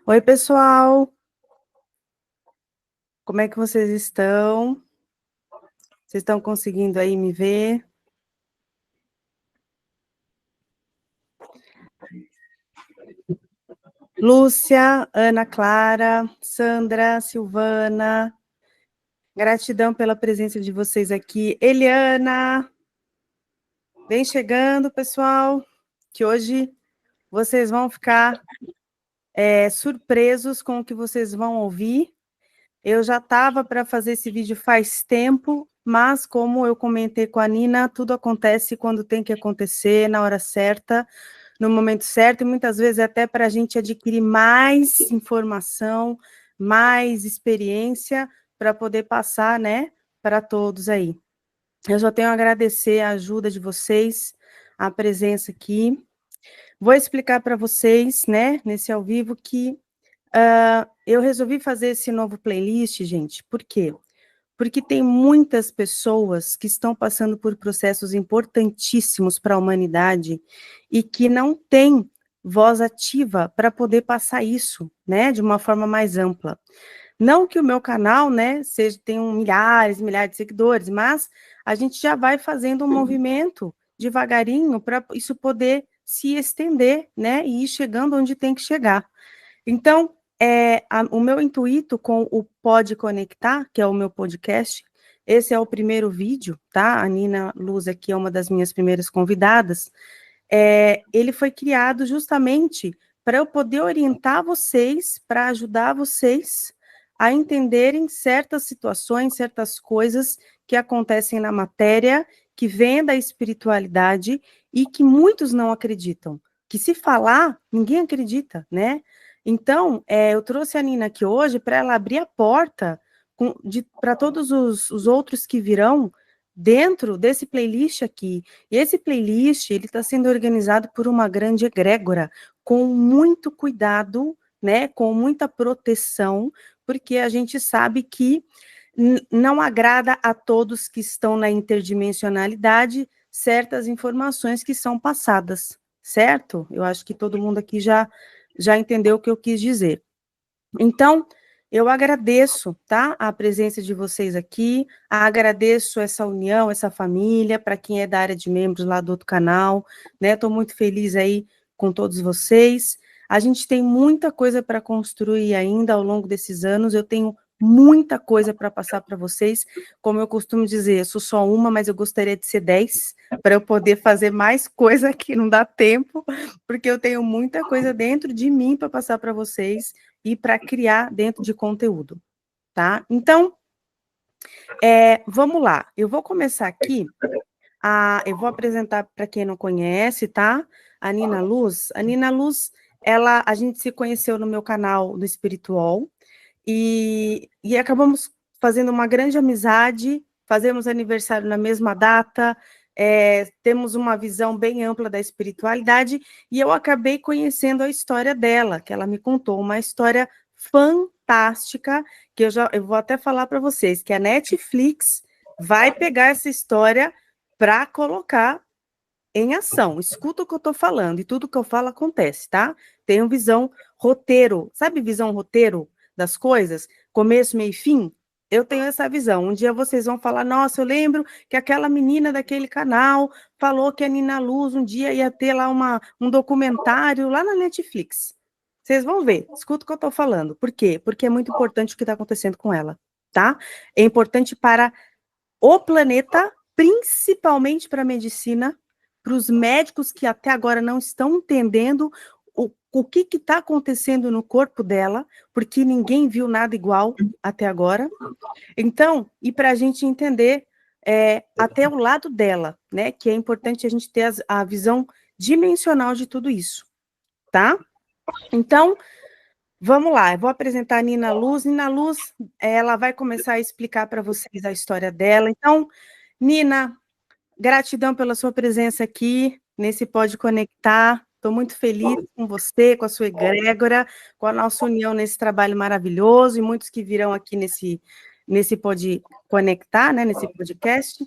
Oi, pessoal. Como é que vocês estão? Vocês estão conseguindo aí me ver? Lúcia, Ana Clara, Sandra, Silvana, gratidão pela presença de vocês aqui. Eliana, vem chegando, pessoal, que hoje vocês vão ficar surpresos com o que vocês vão ouvir. Eu já estava para fazer esse vídeo faz tempo, mas como eu comentei com a Nina, tudo acontece quando tem que acontecer, na hora certa, no momento certo, e muitas vezes até para a gente adquirir mais informação, mais experiência, para poder passar, né, para todos aí. Eu só tenho a agradecer a ajuda de vocês, a presença aqui. Vou explicar para vocês, né, nesse ao vivo, que eu resolvi fazer esse novo playlist, gente, por quê? Porque tem muitas pessoas que estão passando por processos importantíssimos para a humanidade e que não têm voz ativa para poder passar isso, né, de uma forma mais ampla. Não que o meu canal, né, tenha milhares e milhares de seguidores, mas a gente já vai fazendo um movimento devagarinho para isso poder se estender, né, e ir chegando onde tem que chegar. Então, o meu intuito com o Pode Conectar, que é o meu podcast, esse é o primeiro vídeo, tá? A Nina Luz aqui é uma das minhas primeiras convidadas. Ele foi criado justamente para eu poder orientar vocês, para ajudar vocês a entenderem certas situações, certas coisas que acontecem na matéria, que vêm da espiritualidade e que muitos não acreditam. Que se falar, ninguém acredita, né? Então, eu trouxe a Nina aqui hoje para ela abrir a porta para todos os outros que virão dentro desse playlist aqui. E esse playlist, ele está sendo organizado por uma grande egrégora, com muito cuidado, né, com muita proteção, porque a gente sabe que não agrada a todos que estão na interdimensionalidade certas informações que são passadas, certo? Eu acho que todo mundo aqui já entendeu o que eu quis dizer. Então, eu agradeço, tá, a presença de vocês aqui, agradeço essa união, essa família, para quem é da área de membros lá do outro canal, né, estou muito feliz aí com todos vocês. A gente tem muita coisa para construir ainda ao longo desses anos, eu tenho muita coisa para passar para vocês, como eu costumo dizer, eu sou só uma, mas eu gostaria de ser 10, para eu poder fazer mais coisa que não dá tempo, porque eu tenho muita coisa dentro de mim para passar para vocês, e para criar dentro de conteúdo, tá? Então, vamos lá. Eu vou começar aqui, eu vou apresentar para quem não conhece, tá? A Nina Luz. A Nina Luz, a gente se conheceu no meu canal do Espiritual e acabamos fazendo uma grande amizade, fazemos aniversário na mesma data, temos uma visão bem ampla da espiritualidade, e eu acabei conhecendo a história dela, que ela me contou, uma história fantástica, que eu vou até falar para vocês, que a Netflix vai pegar essa história para colocar em ação. Escuta o que eu estou falando, e tudo que eu falo acontece, tá? Tenho visão roteiro, sabe visão roteiro das coisas? Começo, meio e fim? Eu tenho essa visão. Um dia vocês vão falar, nossa, eu lembro que aquela menina daquele canal falou que a Nina Luz um dia ia ter lá um documentário lá na Netflix. Vocês vão ver, escuta o que eu estou falando. Por quê? Porque é muito importante o que está acontecendo com ela, tá? É importante para o planeta, principalmente para a medicina, para os médicos que até agora não estão entendendo o que está acontecendo no corpo dela, porque ninguém viu nada igual até agora. Então, e para a gente entender até o lado dela, né? Que é importante a gente ter a visão dimensional de tudo isso, tá? Então, vamos lá, eu vou apresentar a Nina Luz. Nina Luz, ela vai começar a explicar para vocês a história dela. Então, Nina, gratidão pela sua presença aqui nesse Pode Conectar. Estou muito feliz com você, com a sua egrégora, com a nossa união nesse trabalho maravilhoso e muitos que virão aqui nesse Pode Conectar, né, nesse podcast.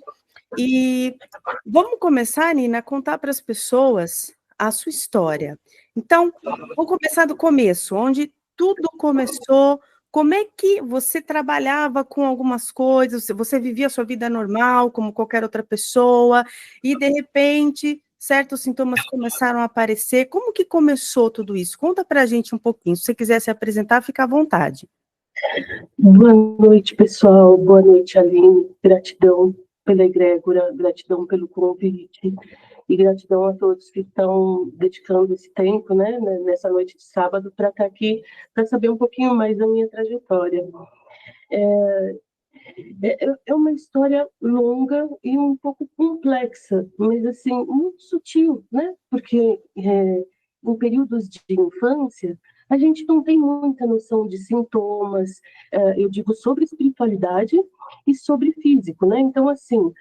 E vamos começar, Nina, a contar para as pessoas a sua história. Então, vamos começar do começo, onde tudo começou? Como é que você trabalhava com algumas coisas? Você vivia a sua vida normal, como qualquer outra pessoa, e de repente certos sintomas começaram a aparecer. Como que começou tudo isso? Conta para a gente um pouquinho. Se você quiser se apresentar, fica à vontade. Boa noite, pessoal. Boa noite, Aline. Gratidão pela egrégora, gratidão pelo convite e gratidão a todos que estão dedicando esse tempo, né, nessa noite de sábado, para estar aqui, para saber um pouquinho mais da minha trajetória. É uma história longa e um pouco complexa, mas assim, muito sutil, né? Porque em períodos de infância, a gente não tem muita noção de sintomas, eu digo sobre espiritualidade e sobre físico, né? Então, assim,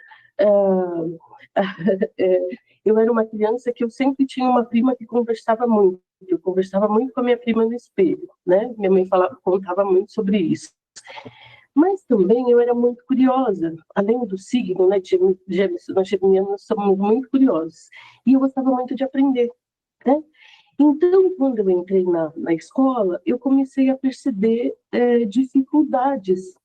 eu era uma criança que eu sempre tinha uma prima que conversava muito. Eu conversava muito com a minha prima no espelho, né? Minha mãe contava muito sobre isso. Mas também eu era muito curiosa, além do signo, né, Gêmeos, nós geminianos somos muito curiosos, e eu gostava muito de aprender, né? Então, quando eu entrei na escola, eu comecei a perceber dificuldades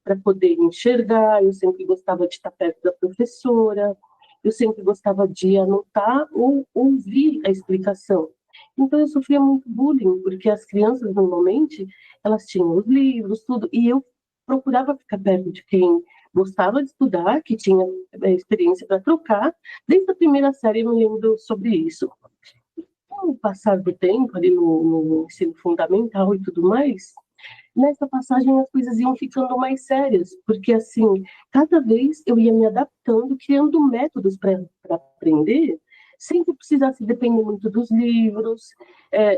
para poder enxergar, eu sempre gostava de estar perto da professora, eu sempre gostava de anotar ou ouvir a explicação. Então, eu sofria muito bullying, porque as crianças, normalmente, elas tinham os livros, tudo, e eu procurava ficar perto de quem gostava de estudar, que tinha experiência para trocar. Desde a primeira série eu me lembro sobre isso. Com o passar do tempo, ali no ensino fundamental e tudo mais, nessa passagem as coisas iam ficando mais sérias, porque assim, cada vez eu ia me adaptando, criando métodos para aprender, sem que eu precisasse depender muito dos livros,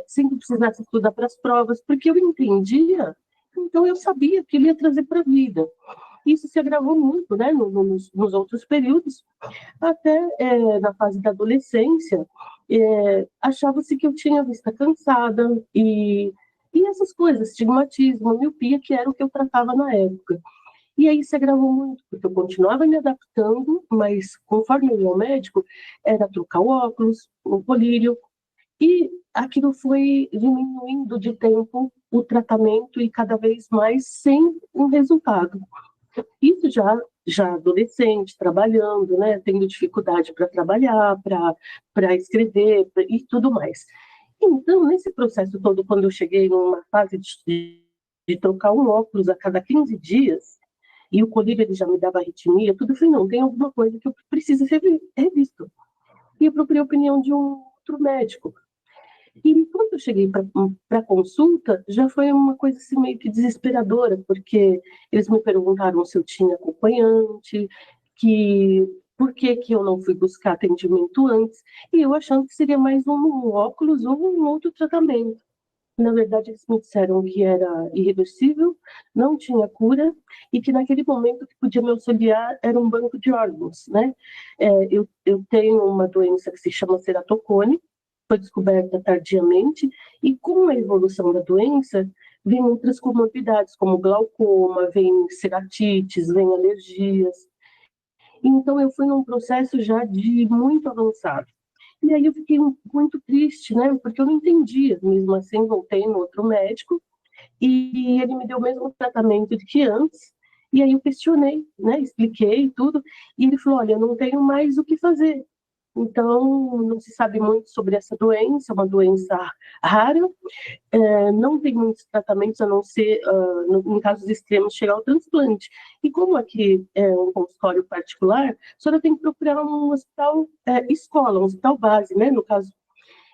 sem que eu precisasse estudar para as provas, porque eu entendia, então eu sabia que ele ia trazer para a vida. Isso se agravou muito, né, nos outros períodos, até na fase da adolescência, achava-se que eu tinha a vista cansada e essas coisas, estigmatismo, miopia, que era o que eu tratava na época. E aí se agravou muito, porque eu continuava me adaptando, mas conforme eu ia ao médico, era trocar o óculos, o colírio, e aquilo foi diminuindo de tempo o tratamento e cada vez mais sem um resultado. Isso já adolescente, trabalhando, né, tendo dificuldade para trabalhar, para escrever e tudo mais. Então, nesse processo todo, quando eu cheguei numa fase de trocar um óculos a cada 15 dias, e o colírio ele já me dava arritmia, tudo, eu falei, não, tem alguma coisa que eu preciso ser revisto. E eu procurei a opinião de um outro médico. E quando eu cheguei para a consulta, já foi uma coisa assim, meio que desesperadora, porque eles me perguntaram se eu tinha acompanhante, que por que eu não fui buscar atendimento antes, e eu achando que seria mais um óculos ou um outro tratamento. Na verdade, eles me disseram que era irreversível, não tinha cura, e que naquele momento que podia me auxiliar era um banco de órgãos, né? Eu tenho uma doença que se chama ceratocone, foi descoberta tardiamente, e com a evolução da doença, vem outras comorbidades, como glaucoma, vem ceratites, vem alergias. Então, eu fui num processo já de muito avançado. E aí eu fiquei muito triste, né? Porque eu não entendia. Mesmo assim, voltei no outro médico e ele me deu o mesmo tratamento de que antes. E aí eu questionei, né? Expliquei tudo. E ele falou: olha, eu não tenho mais o que fazer. Então, não se sabe muito sobre essa doença, é uma doença rara, não tem muitos tratamentos a não ser, em casos extremos, chegar ao transplante. E como aqui é um consultório particular, a senhora tem que procurar um hospital escola, um hospital base, né, no caso.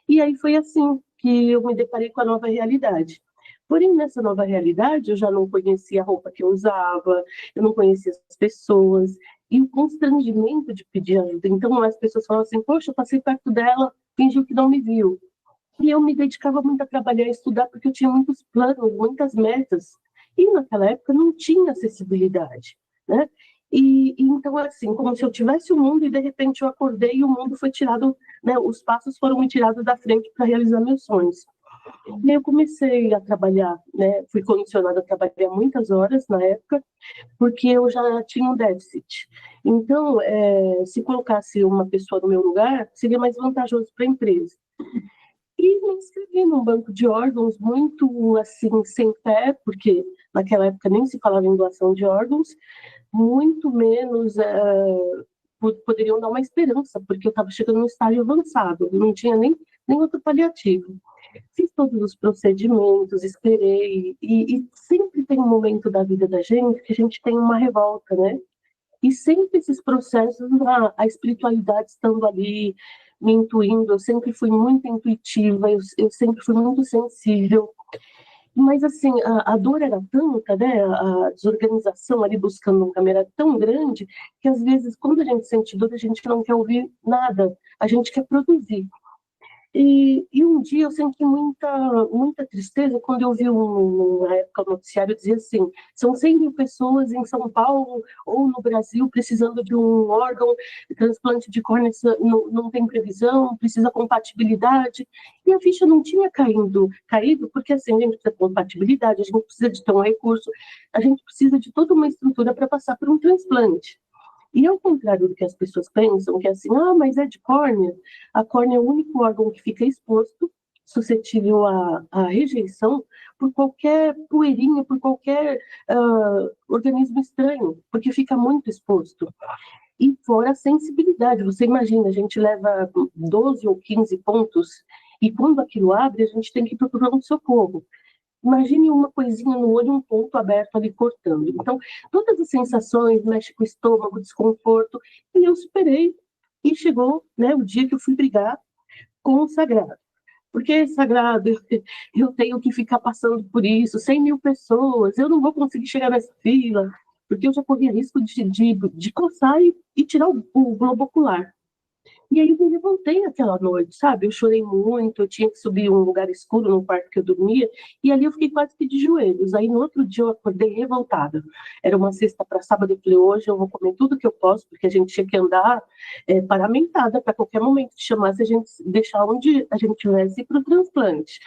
E aí foi assim que eu me deparei com a nova realidade. Porém, nessa nova realidade, eu já não conhecia a roupa que eu usava, eu não conhecia as pessoas, e o constrangimento de pedir ajuda. Então, as pessoas falam assim, poxa, eu passei perto dela, fingiu que não me viu. E eu me dedicava muito a trabalhar e estudar, porque eu tinha muitos planos, muitas metas. E naquela época não tinha acessibilidade, né? E então, assim, como se eu tivesse o mundo e de repente eu acordei e o mundo foi tirado, né? Os passos foram me tirados da frente para realizar meus sonhos. E aí eu comecei a trabalhar, né? Fui condicionada a trabalhar muitas horas na época, porque eu já tinha um déficit. Então, se colocasse uma pessoa no meu lugar, seria mais vantajoso para a empresa. E me inscrevi num banco de órgãos muito, assim, sem fé, porque naquela época nem se falava em doação de órgãos, muito menos poderiam dar uma esperança, porque eu estava chegando no estágio avançado, não tinha nem outro paliativo. Fiz todos os procedimentos, esperei, e sempre tem um momento da vida da gente que a gente tem uma revolta, né? E sempre esses processos, a espiritualidade estando ali, me intuindo, eu sempre fui muito intuitiva, eu sempre fui muito sensível, mas assim, a dor era tanta, né? A desorganização ali buscando um caminho era tão grande que às vezes, quando a gente sente dor, a gente não quer ouvir nada, a gente quer produzir. E um dia eu senti muita tristeza quando eu vi na época o noticiário dizia assim, são 100 mil pessoas em São Paulo ou no Brasil precisando de um órgão, transplante de córnea não tem previsão, precisa compatibilidade, e a ficha não tinha caído porque assim, a gente precisa de compatibilidade, a gente precisa de ter um recurso, a gente precisa de toda uma estrutura para passar por um transplante. E ao contrário do que as pessoas pensam, que é assim, mas é de córnea, a córnea é o único órgão que fica exposto, suscetível à rejeição, por qualquer poeirinha, por qualquer organismo estranho, porque fica muito exposto. E fora a sensibilidade, você imagina, a gente leva 12 ou 15 pontos, e quando aquilo abre, a gente tem que ir procurar um socorro. Imagine uma coisinha no olho, um ponto aberto ali cortando. Então, todas as sensações, mexe com o estômago, desconforto, e eu superei. E chegou, né, o dia que eu fui brigar com o sagrado. Porque é sagrado, eu tenho que ficar passando por isso, 100 mil pessoas, eu não vou conseguir chegar nessa fila, porque eu já corria risco de coçar e tirar o globo ocular. E aí eu me levantei aquela noite, sabe? Eu chorei muito, eu tinha que subir um lugar escuro no quarto que eu dormia, e ali eu fiquei quase que de joelhos. Aí no outro dia eu acordei revoltada. Era uma sexta para sábado, eu falei, hoje eu vou comer tudo que eu posso, porque a gente tinha que andar paramentada para qualquer momento que chamasse a gente deixar onde a gente tivesse para o transplante.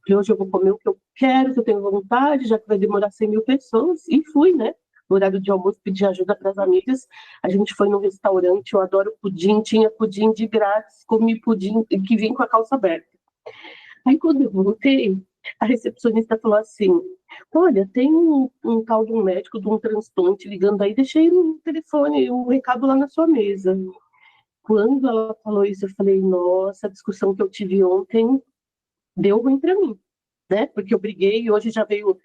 Falei, hoje eu vou comer o que eu quero, que eu tenho vontade, já que vai demorar 100 mil pessoas, e fui, né? No horário de almoço, pedi ajuda para as amigas. A gente foi num restaurante, eu adoro pudim, tinha pudim de grátis, comi pudim que vim com a calça aberta. Aí quando eu voltei, a recepcionista falou assim, olha, tem um tal de um médico de um transplante ligando aí, deixei no telefone o recado lá na sua mesa. Quando ela falou isso, eu falei, nossa, a discussão que eu tive ontem deu ruim para mim, né? Porque eu briguei e hoje já veio,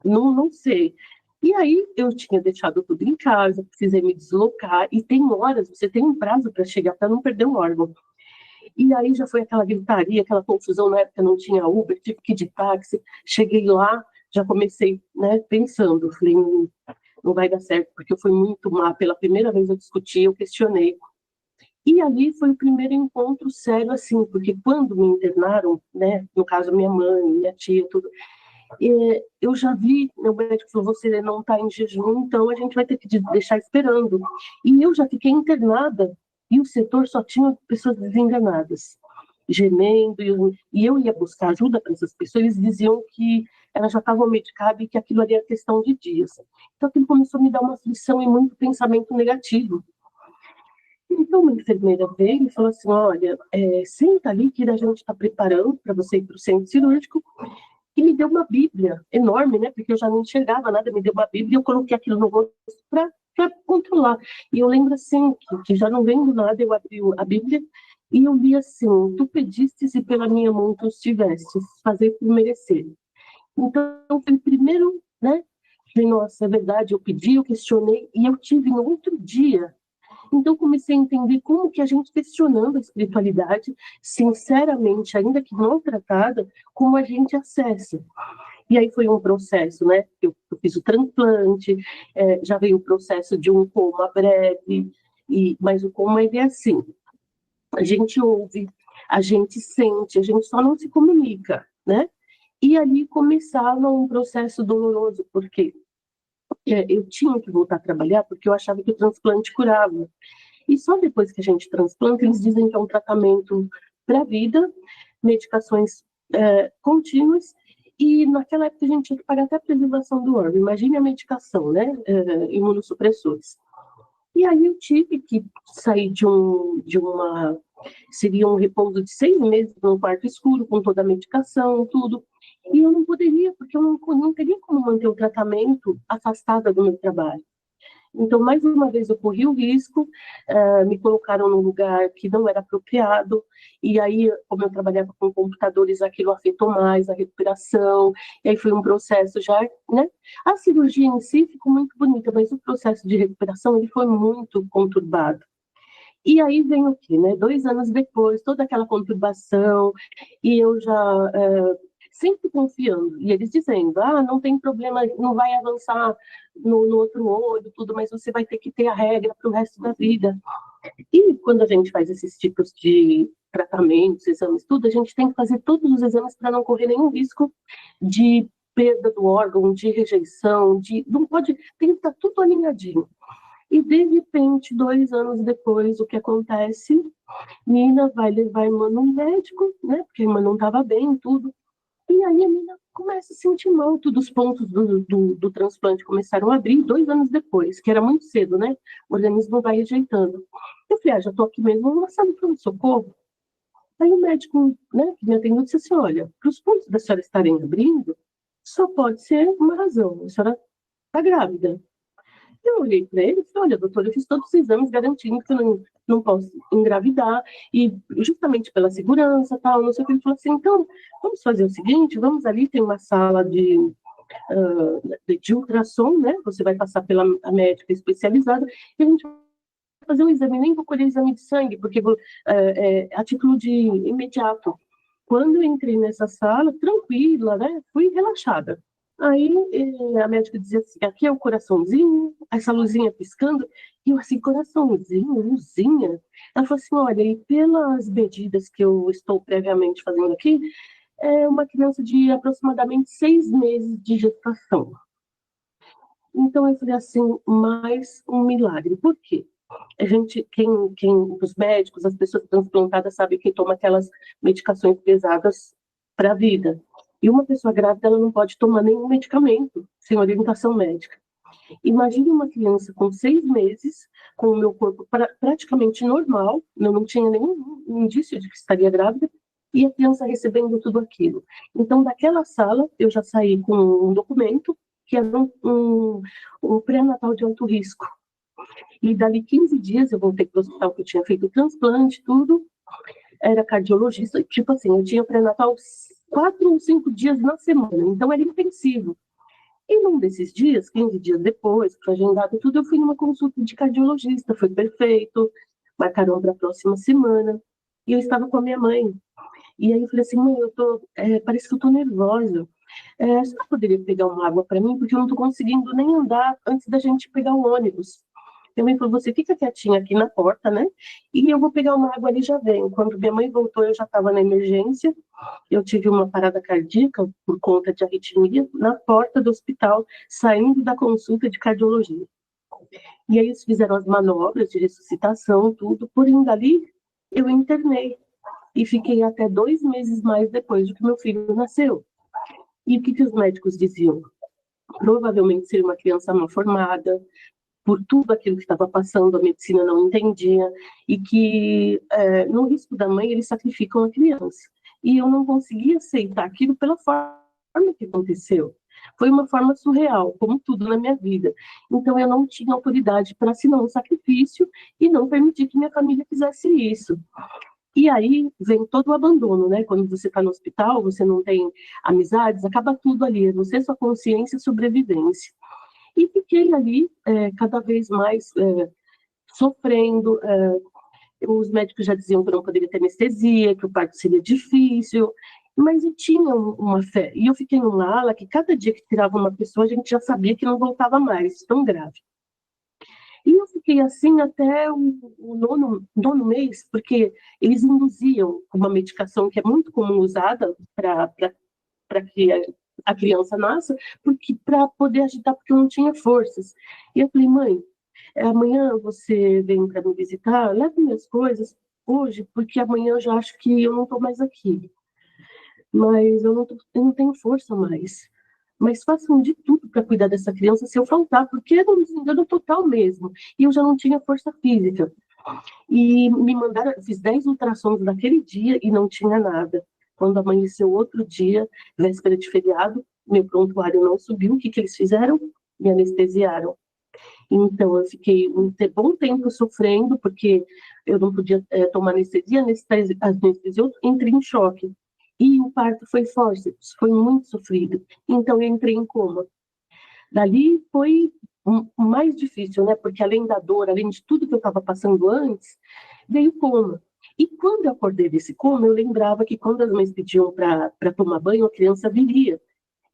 não sei. E aí eu tinha deixado tudo em casa, precisei me deslocar, e tem horas, você tem um prazo para chegar para não perder um órgão. E aí já foi aquela gritaria, aquela confusão, na época não tinha Uber, tive que ir de táxi, cheguei lá, já comecei, né, pensando, falei, não vai dar certo, porque eu fui muito má, pela primeira vez eu discuti, eu questionei. E ali foi o primeiro encontro sério, assim, porque quando me internaram, né, no caso minha mãe, minha tia, tudo, eu já vi, meu médico falou, você não está em jejum, então a gente vai ter que deixar esperando. E eu já fiquei internada, e o setor só tinha pessoas desenganadas, gemendo, e eu ia buscar ajuda para essas pessoas, eles diziam que elas já estavam medicadas e que aquilo ali era questão de dias. Então aquilo começou a me dar uma aflição e muito pensamento negativo. Então, uma enfermeira veio e falou assim, olha, senta ali que a gente está preparando para você ir para o centro cirúrgico, e me deu uma Bíblia enorme, né? Porque eu já não enxergava nada, me deu uma Bíblia e eu coloquei aquilo no rosto para controlar. E eu lembro assim, que já não vendo nada, eu abri a Bíblia e eu li assim, tu pedistes e pela minha mão tu estivestes, fazer por merecer. Então, foi o primeiro, né? Falei, nossa, é verdade, eu pedi, eu questionei, e eu tive no outro dia. Então, comecei a entender como que a gente, questionando a espiritualidade, sinceramente, ainda que não tratada, como a gente acessa. E aí foi um processo, né? Eu fiz o transplante, já veio o processo de um coma breve, mas o coma ele é assim, a gente ouve, a gente sente, a gente só não se comunica, né? E ali começava um processo doloroso, porque eu tinha que voltar a trabalhar, porque eu achava que o transplante curava. E só depois que a gente transplanta, eles dizem que é um tratamento para a vida, medicações contínuas, e naquela época a gente tinha que pagar até a preservação do órgão. Imagine a medicação, né? Imunossupressores. E aí eu tive que sair seria um repouso de 6 meses num quarto escuro, com toda a medicação, tudo. E eu não poderia, porque eu não teria como manter o tratamento afastada do meu trabalho. Então, mais uma vez, eu corri o risco, me colocaram num lugar que não era apropriado, e aí, como eu trabalhava com computadores, aquilo afetou mais a recuperação, e aí foi um processo já, né? A cirurgia em si ficou muito bonita, mas o processo de recuperação, ele foi muito conturbado. E aí vem o quê, né? 2 anos depois, toda aquela conturbação, e eu já sempre confiando, e eles dizendo, não tem problema, não vai avançar no outro olho, tudo, mas você vai ter que ter a regra para o resto da vida. E quando a gente faz esses tipos de tratamentos, exames, tudo, a gente tem que fazer todos os exames para não correr nenhum risco de perda do órgão, de rejeição, não pode, tem que estar tudo alinhadinho. E, de repente, 2 anos depois, o que acontece? Nina vai levar a irmã no médico, né? Porque a irmã não estava bem, tudo. E aí a Nina começa a sentir mal, todos os pontos do transplante começaram a abrir 2 anos depois, que era muito cedo, né? O organismo vai rejeitando. Eu falei, já estou aqui mesmo, na sala de pronto-socorro. Aí o médico, né, que me atendeu, disse assim, olha, para os pontos da senhora estarem abrindo, só pode ser uma razão, a senhora está grávida. Eu olhei para ele e falei, olha, doutor, eu fiz todos os exames garantindo que eu não posso engravidar, e justamente pela segurança, tal, não sei o que. Ele falou assim, então, vamos fazer o seguinte, vamos ali, tem uma sala de ultrassom, né? Você vai passar pela médica especializada, e a gente vai fazer um exame, nem vou colher exame de sangue, porque a título de imediato. Quando eu entrei nessa sala, tranquila, né? Fui relaxada. Aí a médica dizia assim, aqui é o coraçãozinho, essa luzinha piscando, e eu assim, coraçãozinho, luzinha. Ela falou assim, olha, e pelas medidas que eu estou previamente fazendo aqui, é uma criança de aproximadamente 6 meses de gestação. Então eu falei assim, mais um milagre. Por quê? A gente, os médicos, as pessoas transplantadas sabem que toma aquelas medicações pesadas para a vida. E uma pessoa grávida, ela não pode tomar nenhum medicamento sem orientação médica. Imagine uma criança com 6 meses, com o meu corpo praticamente normal, eu não tinha nenhum indício de que estaria grávida, e a criança recebendo tudo aquilo. Então, daquela sala, eu já saí com um documento que era um pré-natal de alto risco. E dali 15 dias eu voltei para o hospital que eu tinha feito o transplante, tudo. Era cardiologista, tipo assim, eu tinha pré-natal 4 ou 5 dias na semana, então era intensivo. E num desses dias, 15 dias depois, que foi agendado tudo, eu fui numa consulta de cardiologista, foi perfeito, marcaram para a próxima semana, e eu estava com a minha mãe. E aí eu falei assim, mãe, parece que eu tô nervosa. Você poderia pegar uma água para mim? Porque eu não tô conseguindo nem andar antes da gente pegar o ônibus. Minha mãe falou, você fica quietinha aqui na porta, né? E eu vou pegar uma água ali e já venho. Quando minha mãe voltou, eu já estava na emergência. Eu tive uma parada cardíaca por conta de arritmia na porta do hospital, saindo da consulta de cardiologia. E aí eles fizeram as manobras de ressuscitação, tudo. Porém, dali, eu internei. E fiquei até 2 meses mais depois de que meu filho nasceu. E o que os médicos diziam? Provavelmente seria uma criança mal formada, por tudo aquilo que estava passando, a medicina não entendia, e que, no risco da mãe, eles sacrificam a criança. E eu não conseguia aceitar aquilo pela forma que aconteceu. Foi uma forma surreal, como tudo na minha vida. Então, eu não tinha autoridade para assinar um sacrifício e não permitir que minha família fizesse isso. E aí vem todo o abandono, né? Quando você está no hospital, você não tem amizades, acaba tudo ali, é você, sua consciência e sobrevivência. E fiquei ali cada vez mais sofrendo. Os médicos já diziam que eu não poderia ter anestesia, que o parto seria difícil, mas eu tinha uma fé. E eu fiquei numa ala que cada dia que tirava uma pessoa, a gente já sabia que não voltava mais, tão grave. E eu fiquei assim até o nono mês, porque eles induziam uma medicação que é muito comum usada para que a criança nasça, porque para poder agitar, porque eu não tinha forças. E eu falei, mãe, amanhã você vem para me visitar, leve minhas coisas hoje, porque amanhã eu já acho que eu não estou mais aqui. Mas eu não tenho força mais. mas façam de tudo para cuidar dessa criança se eu faltar, porque era um desengano total mesmo, e eu já não tinha força física. E me mandaram, fiz 10 ultrassons naquele dia e não tinha nada. Quando amanheceu outro dia, véspera de feriado, meu prontuário não subiu, o que que eles fizeram? Me anestesiaram. Então, eu fiquei um bom tempo sofrendo, porque eu não podia tomar anestesia, anestesiou, entrei em choque. E o parto foi fórceps, foi muito sofrido. Então, eu entrei em coma. Dali foi mais difícil, né? Porque além da dor, além de tudo que eu estava passando antes, veio o coma. E quando eu acordei desse coma, eu lembrava que quando as mães pediam para tomar banho, a criança viria.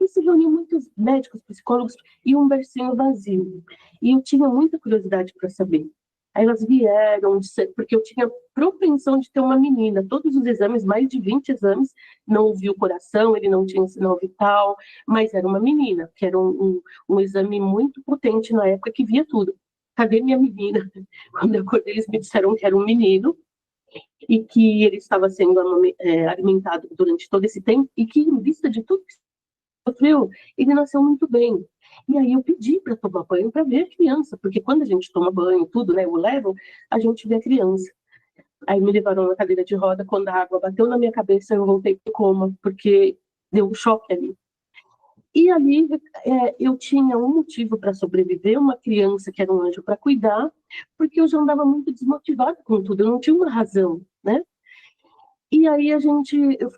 E se reuniam muitos médicos, psicólogos e um bercinho vazio. E eu tinha muita curiosidade para saber. Aí elas vieram, porque eu tinha propensão de ter uma menina. Todos os exames, mais de 20 exames, não ouvi o coração, ele não tinha sinal vital, mas era uma menina, que era um exame muito potente na época que via tudo. Cadê minha menina? Quando eu acordei, eles me disseram que era um menino e que ele estava sendo alimentado durante todo esse tempo e que, em vista de tudo que sofreu, ele nasceu muito bem. E aí eu pedi para tomar banho para ver a criança, porque quando a gente toma banho, tudo, né, o levam, a gente vê a criança. Aí me levaram na cadeira de roda, quando a água bateu na minha cabeça, eu voltei para coma, porque deu um choque ali. E ali eu tinha um motivo para sobreviver, uma criança que era um anjo para cuidar, porque eu já andava muito desmotivada com tudo, eu não tinha uma razão, né? E aí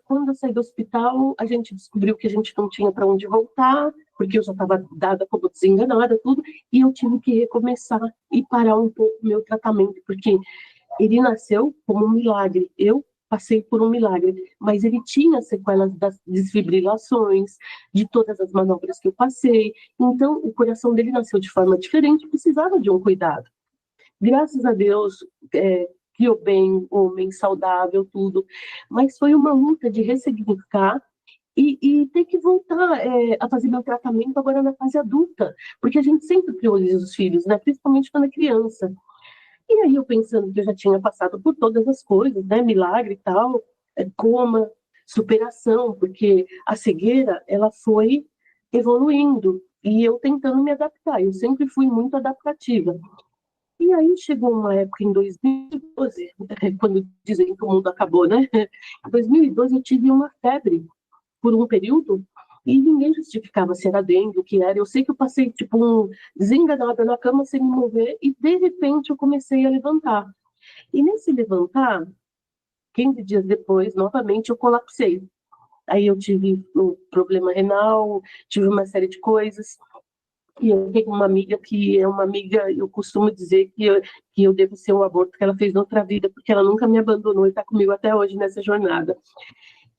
quando eu saí do hospital, a gente descobriu que a gente não tinha para onde voltar, porque eu já estava dada como desenganada, tudo, e eu tive que recomeçar e parar um pouco o meu tratamento, porque ele nasceu como um milagre. Eu passei por um milagre, mas ele tinha sequelas das desfibrilações, de todas as manobras que eu passei. Então, o coração dele nasceu de forma diferente, precisava de um cuidado. Graças a Deus, criou bem, homem saudável, tudo. Mas foi uma luta de ressignificar e ter que voltar a fazer meu tratamento agora na fase adulta, porque a gente sempre prioriza os filhos, né? Principalmente quando é criança. E aí eu pensando que eu já tinha passado por todas as coisas, né? Milagre e tal, coma, superação, porque a cegueira, ela foi evoluindo e eu tentando me adaptar. Eu sempre fui muito adaptativa. E aí chegou uma época em 2012, quando dizem que o mundo acabou, né? Em 2012 eu tive uma febre por um período e ninguém justificava se era dengue, o que era. Eu sei que eu passei tipo desenganada na cama sem me mover e de repente eu comecei a levantar. E nesse levantar, 15 dias depois, novamente eu colapsei. Aí eu tive um problema renal, tive uma série de coisas. E eu tenho uma amiga que é uma amiga, eu costumo dizer que eu devo ser um aborto que ela fez noutra vida, porque ela nunca me abandonou e está comigo até hoje nessa jornada.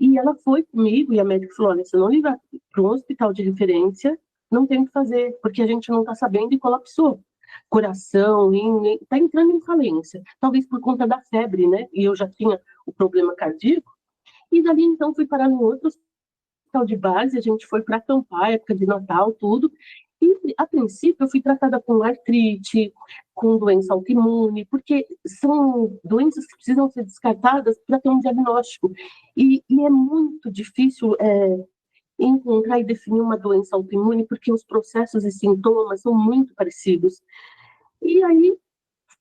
E ela foi comigo e a médica falou: olha, se não ligar para um hospital de referência, não tem o que fazer, porque a gente não está sabendo e colapsou. Coração, está entrando em falência. Talvez por conta da febre, né? E eu já tinha o problema cardíaco. E dali então fui parar no outro hospital de base, a gente foi para acampar, época de Natal, tudo. E, a princípio, eu fui tratada com artrite, com doença autoimune, porque são doenças que precisam ser descartadas para ter um diagnóstico. E é muito difícil encontrar e definir uma doença autoimune, porque os processos e sintomas são muito parecidos. E aí,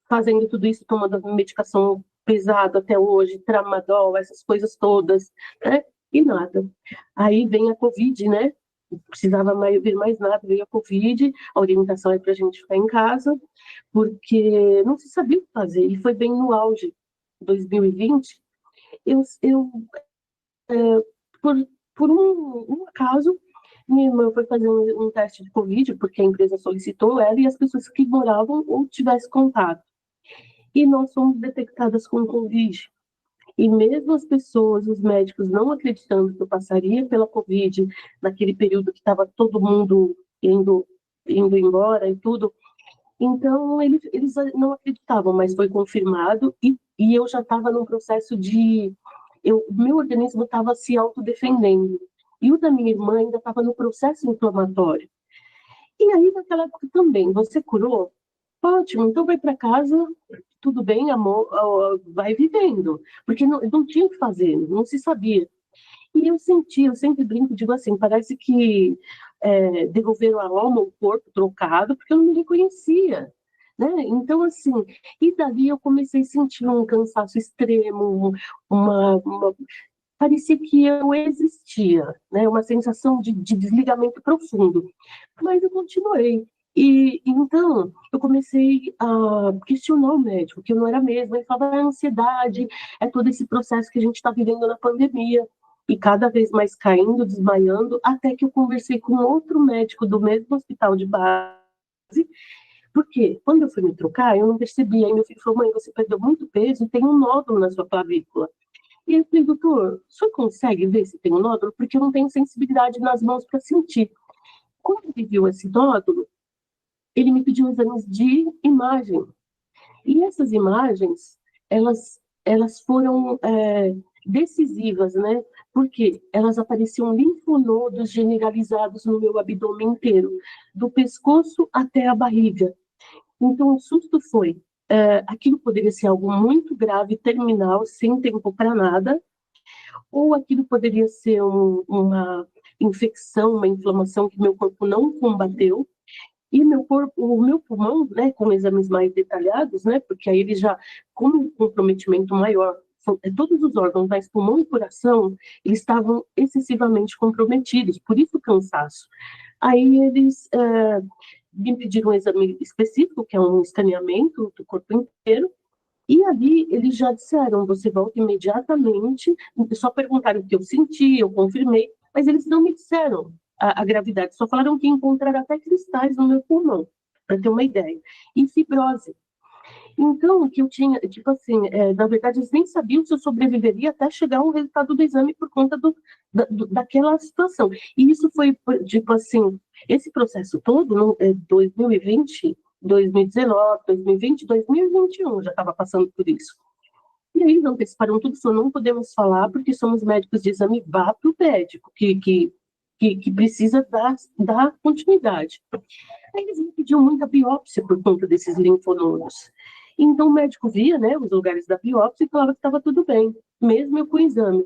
fazendo tudo isso, tomando medicação pesada até hoje, tramadol, essas coisas todas, né? E nada. Aí vem a Covid, né? Não precisava ver mais nada, veio a Covid, a orientação é para a gente ficar em casa, porque não se sabia o que fazer, e foi bem no auge, 2020, eu por, por um acaso, minha irmã foi fazer um teste de Covid, porque a empresa solicitou ela e as pessoas que moravam ou tivessem contato. E nós fomos detectadas com Covid. E mesmo as pessoas, os médicos, não acreditando que eu passaria pela Covid, naquele período que estava todo mundo indo embora e tudo, então eles não acreditavam, mas foi confirmado e eu já estava num processo meu organismo estava se autodefendendo. E o da minha irmã ainda estava no processo inflamatório. E aí, naquela época também, você curou? Ótimo, então vai para casa, tudo bem, amor, vai vivendo. Porque não tinha o que fazer, não se sabia. E eu senti, eu sempre brinco, digo assim, parece que devolveram a alma, o corpo trocado, porque eu não me reconhecia, né? Então, assim, e dali eu comecei a sentir um cansaço extremo, uma parecia que eu existia, né? Uma sensação de desligamento profundo. Mas eu continuei. E então eu comecei a questionar o médico, que eu não era mesmo. Ele falava, é ansiedade, é todo esse processo que a gente está vivendo na pandemia. E cada vez mais caindo, desmaiando, até que eu conversei com outro médico do mesmo hospital de base, porque quando eu fui me trocar, eu não percebi. Aí meu filho falou, mãe, você perdeu muito peso e tem um nódulo na sua clavícula. E eu falei, doutor, o senhor consegue ver se tem um nódulo? Porque eu não tenho sensibilidade nas mãos para sentir. Quando ele viu esse nódulo, ele me pediu exames de imagem. E essas imagens, elas foram decisivas, né? Porque elas apareciam linfonodos generalizados no meu abdômen inteiro, do pescoço até a barriga. Então, o susto foi, aquilo poderia ser algo muito grave, terminal, sem tempo para nada, ou aquilo poderia ser uma infecção, uma inflamação que meu corpo não combateu, e meu corpo, o meu pulmão, né, com exames mais detalhados, né, porque aí ele já, com um comprometimento maior, todos os órgãos, mas pulmão e coração, eles estavam excessivamente comprometidos, por isso o cansaço. Aí eles me pediram um exame específico, que é um escaneamento do corpo inteiro, e ali eles já disseram, você volta imediatamente, só perguntaram o que eu senti, eu confirmei, mas eles não me disseram a gravidade, só falaram que encontraram até cristais no meu pulmão, para ter uma ideia, e fibrose. Então, o que eu tinha, tipo assim, na verdade, eles nem sabiam se eu sobreviveria até chegar ao resultado do exame por conta daquela situação. E isso foi, tipo assim, esse processo todo, no 2020, 2019, 2020, 2021, já estava passando por isso. E aí eles anteciparam tudo, falou, não podemos falar porque somos médicos de exame, vá para o médico, que precisa dar continuidade. Aí eles me pediam muita biópsia por conta desses linfonodos. Então o médico via, né, os lugares da biópsia e falava que estava tudo bem, mesmo eu com o exame.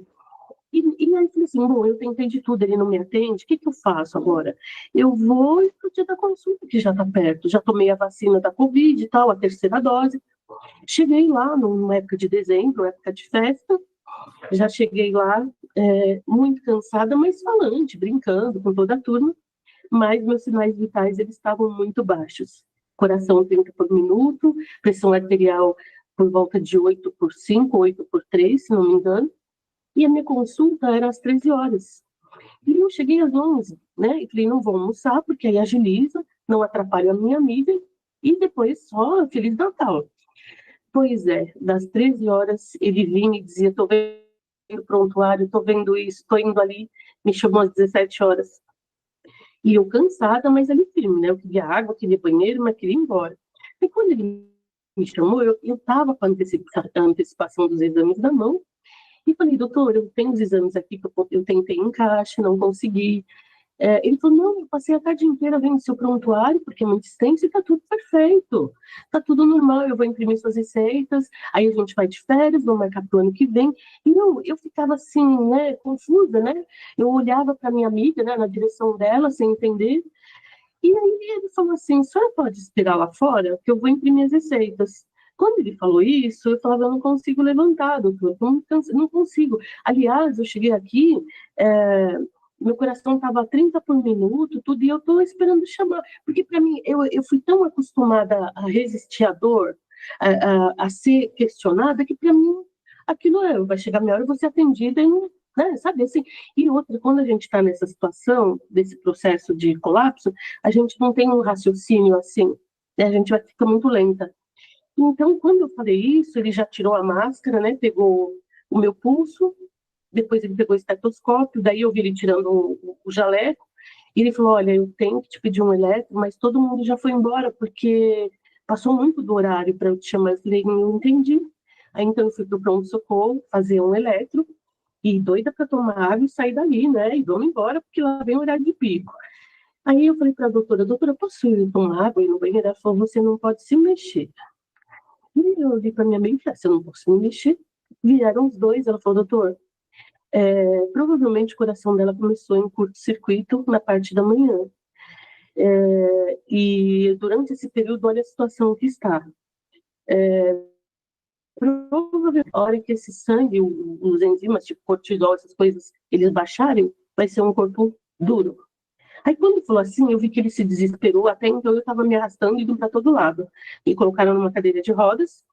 E aí eu falei assim, bom, eu tentei de tudo, ele não me atende, o que eu faço agora? Eu vou pro dia da consulta, que já está perto, já tomei a vacina da Covid e tal, a terceira dose. Cheguei lá numa época de dezembro, época de festa, já cheguei lá muito cansada, mas falante, brincando com toda a turma, mas meus sinais vitais eles estavam muito baixos. Coração 30 por minuto, pressão arterial por volta de 8 por 5, 8 por 3, se não me engano. E a minha consulta era às 13 horas. E eu cheguei às 11, né? E falei, não vou almoçar, porque aí agiliza, não atrapalha a minha amiga, e depois só Feliz Natal. Pois é, das 13 horas ele vinha e dizia, tô vendo o prontuário, tô vendo isso, tô indo ali, me chamou às 17 horas. E eu cansada, mas ali firme, né? Eu queria água, queria banheiro, mas queria ir embora. E quando ele me chamou, eu estava com a antecipação dos exames na mão, e falei, doutor, eu tenho os exames aqui que eu tentei encaixe, não consegui. Ele falou, não, eu passei a tarde inteira vendo seu prontuário, porque é muito extenso e está tudo perfeito. Está tudo normal, eu vou imprimir suas receitas, aí a gente vai de férias, vou marcar para o ano que vem. E eu ficava assim, né, confusa, né? Eu olhava para minha amiga, né, na direção dela, sem entender. E aí ele falou assim, a senhora pode esperar lá fora, que eu vou imprimir as receitas. Quando ele falou isso, eu falava, eu não consigo levantar, doutor, não consigo. Aliás, eu cheguei aqui, meu coração estava a 30 por minuto, tudo, e eu estou esperando chamar. Porque, para mim, eu fui tão acostumada a resistir à dor, a ser questionada, que, para mim, aquilo vai chegar minha hora, eu vou ser atendida, e, né, sabe, assim. E outra, quando a gente está nessa situação, desse processo de colapso, a gente não tem um raciocínio assim, né, a gente vai ficar muito lenta. Então, quando eu falei isso, ele já tirou a máscara, né, pegou o meu pulso, depois ele pegou o estetoscópio, daí eu vi ele tirando o jaleco, e ele falou, olha, eu tenho que te pedir um eletro, mas todo mundo já foi embora, porque passou muito do horário para eu te chamar. Eu falei, não entendi. Aí então eu fui para o pronto-socorro fazer um eletro, e doida para tomar água e sair dali, né, e vamos embora, porque lá vem o horário de pico. Aí eu falei para a doutora, posso ir tomar água e no banheiro? Ela falou, você não pode se mexer. E eu olhei para minha amiga e falei, se eu não posso me mexer, vieram os dois, ela falou, doutor, Provavelmente o coração dela começou em curto-circuito na parte da manhã. E durante esse período, olha a situação que está. Provavelmente, a hora que esse sangue, os enzimas, tipo cortisol, essas coisas, eles baixarem, vai ser um corpo duro. Aí, quando falou assim, eu vi que ele se desesperou, até então eu estava me arrastando e indo para todo lado. Me colocaram numa cadeira de rodas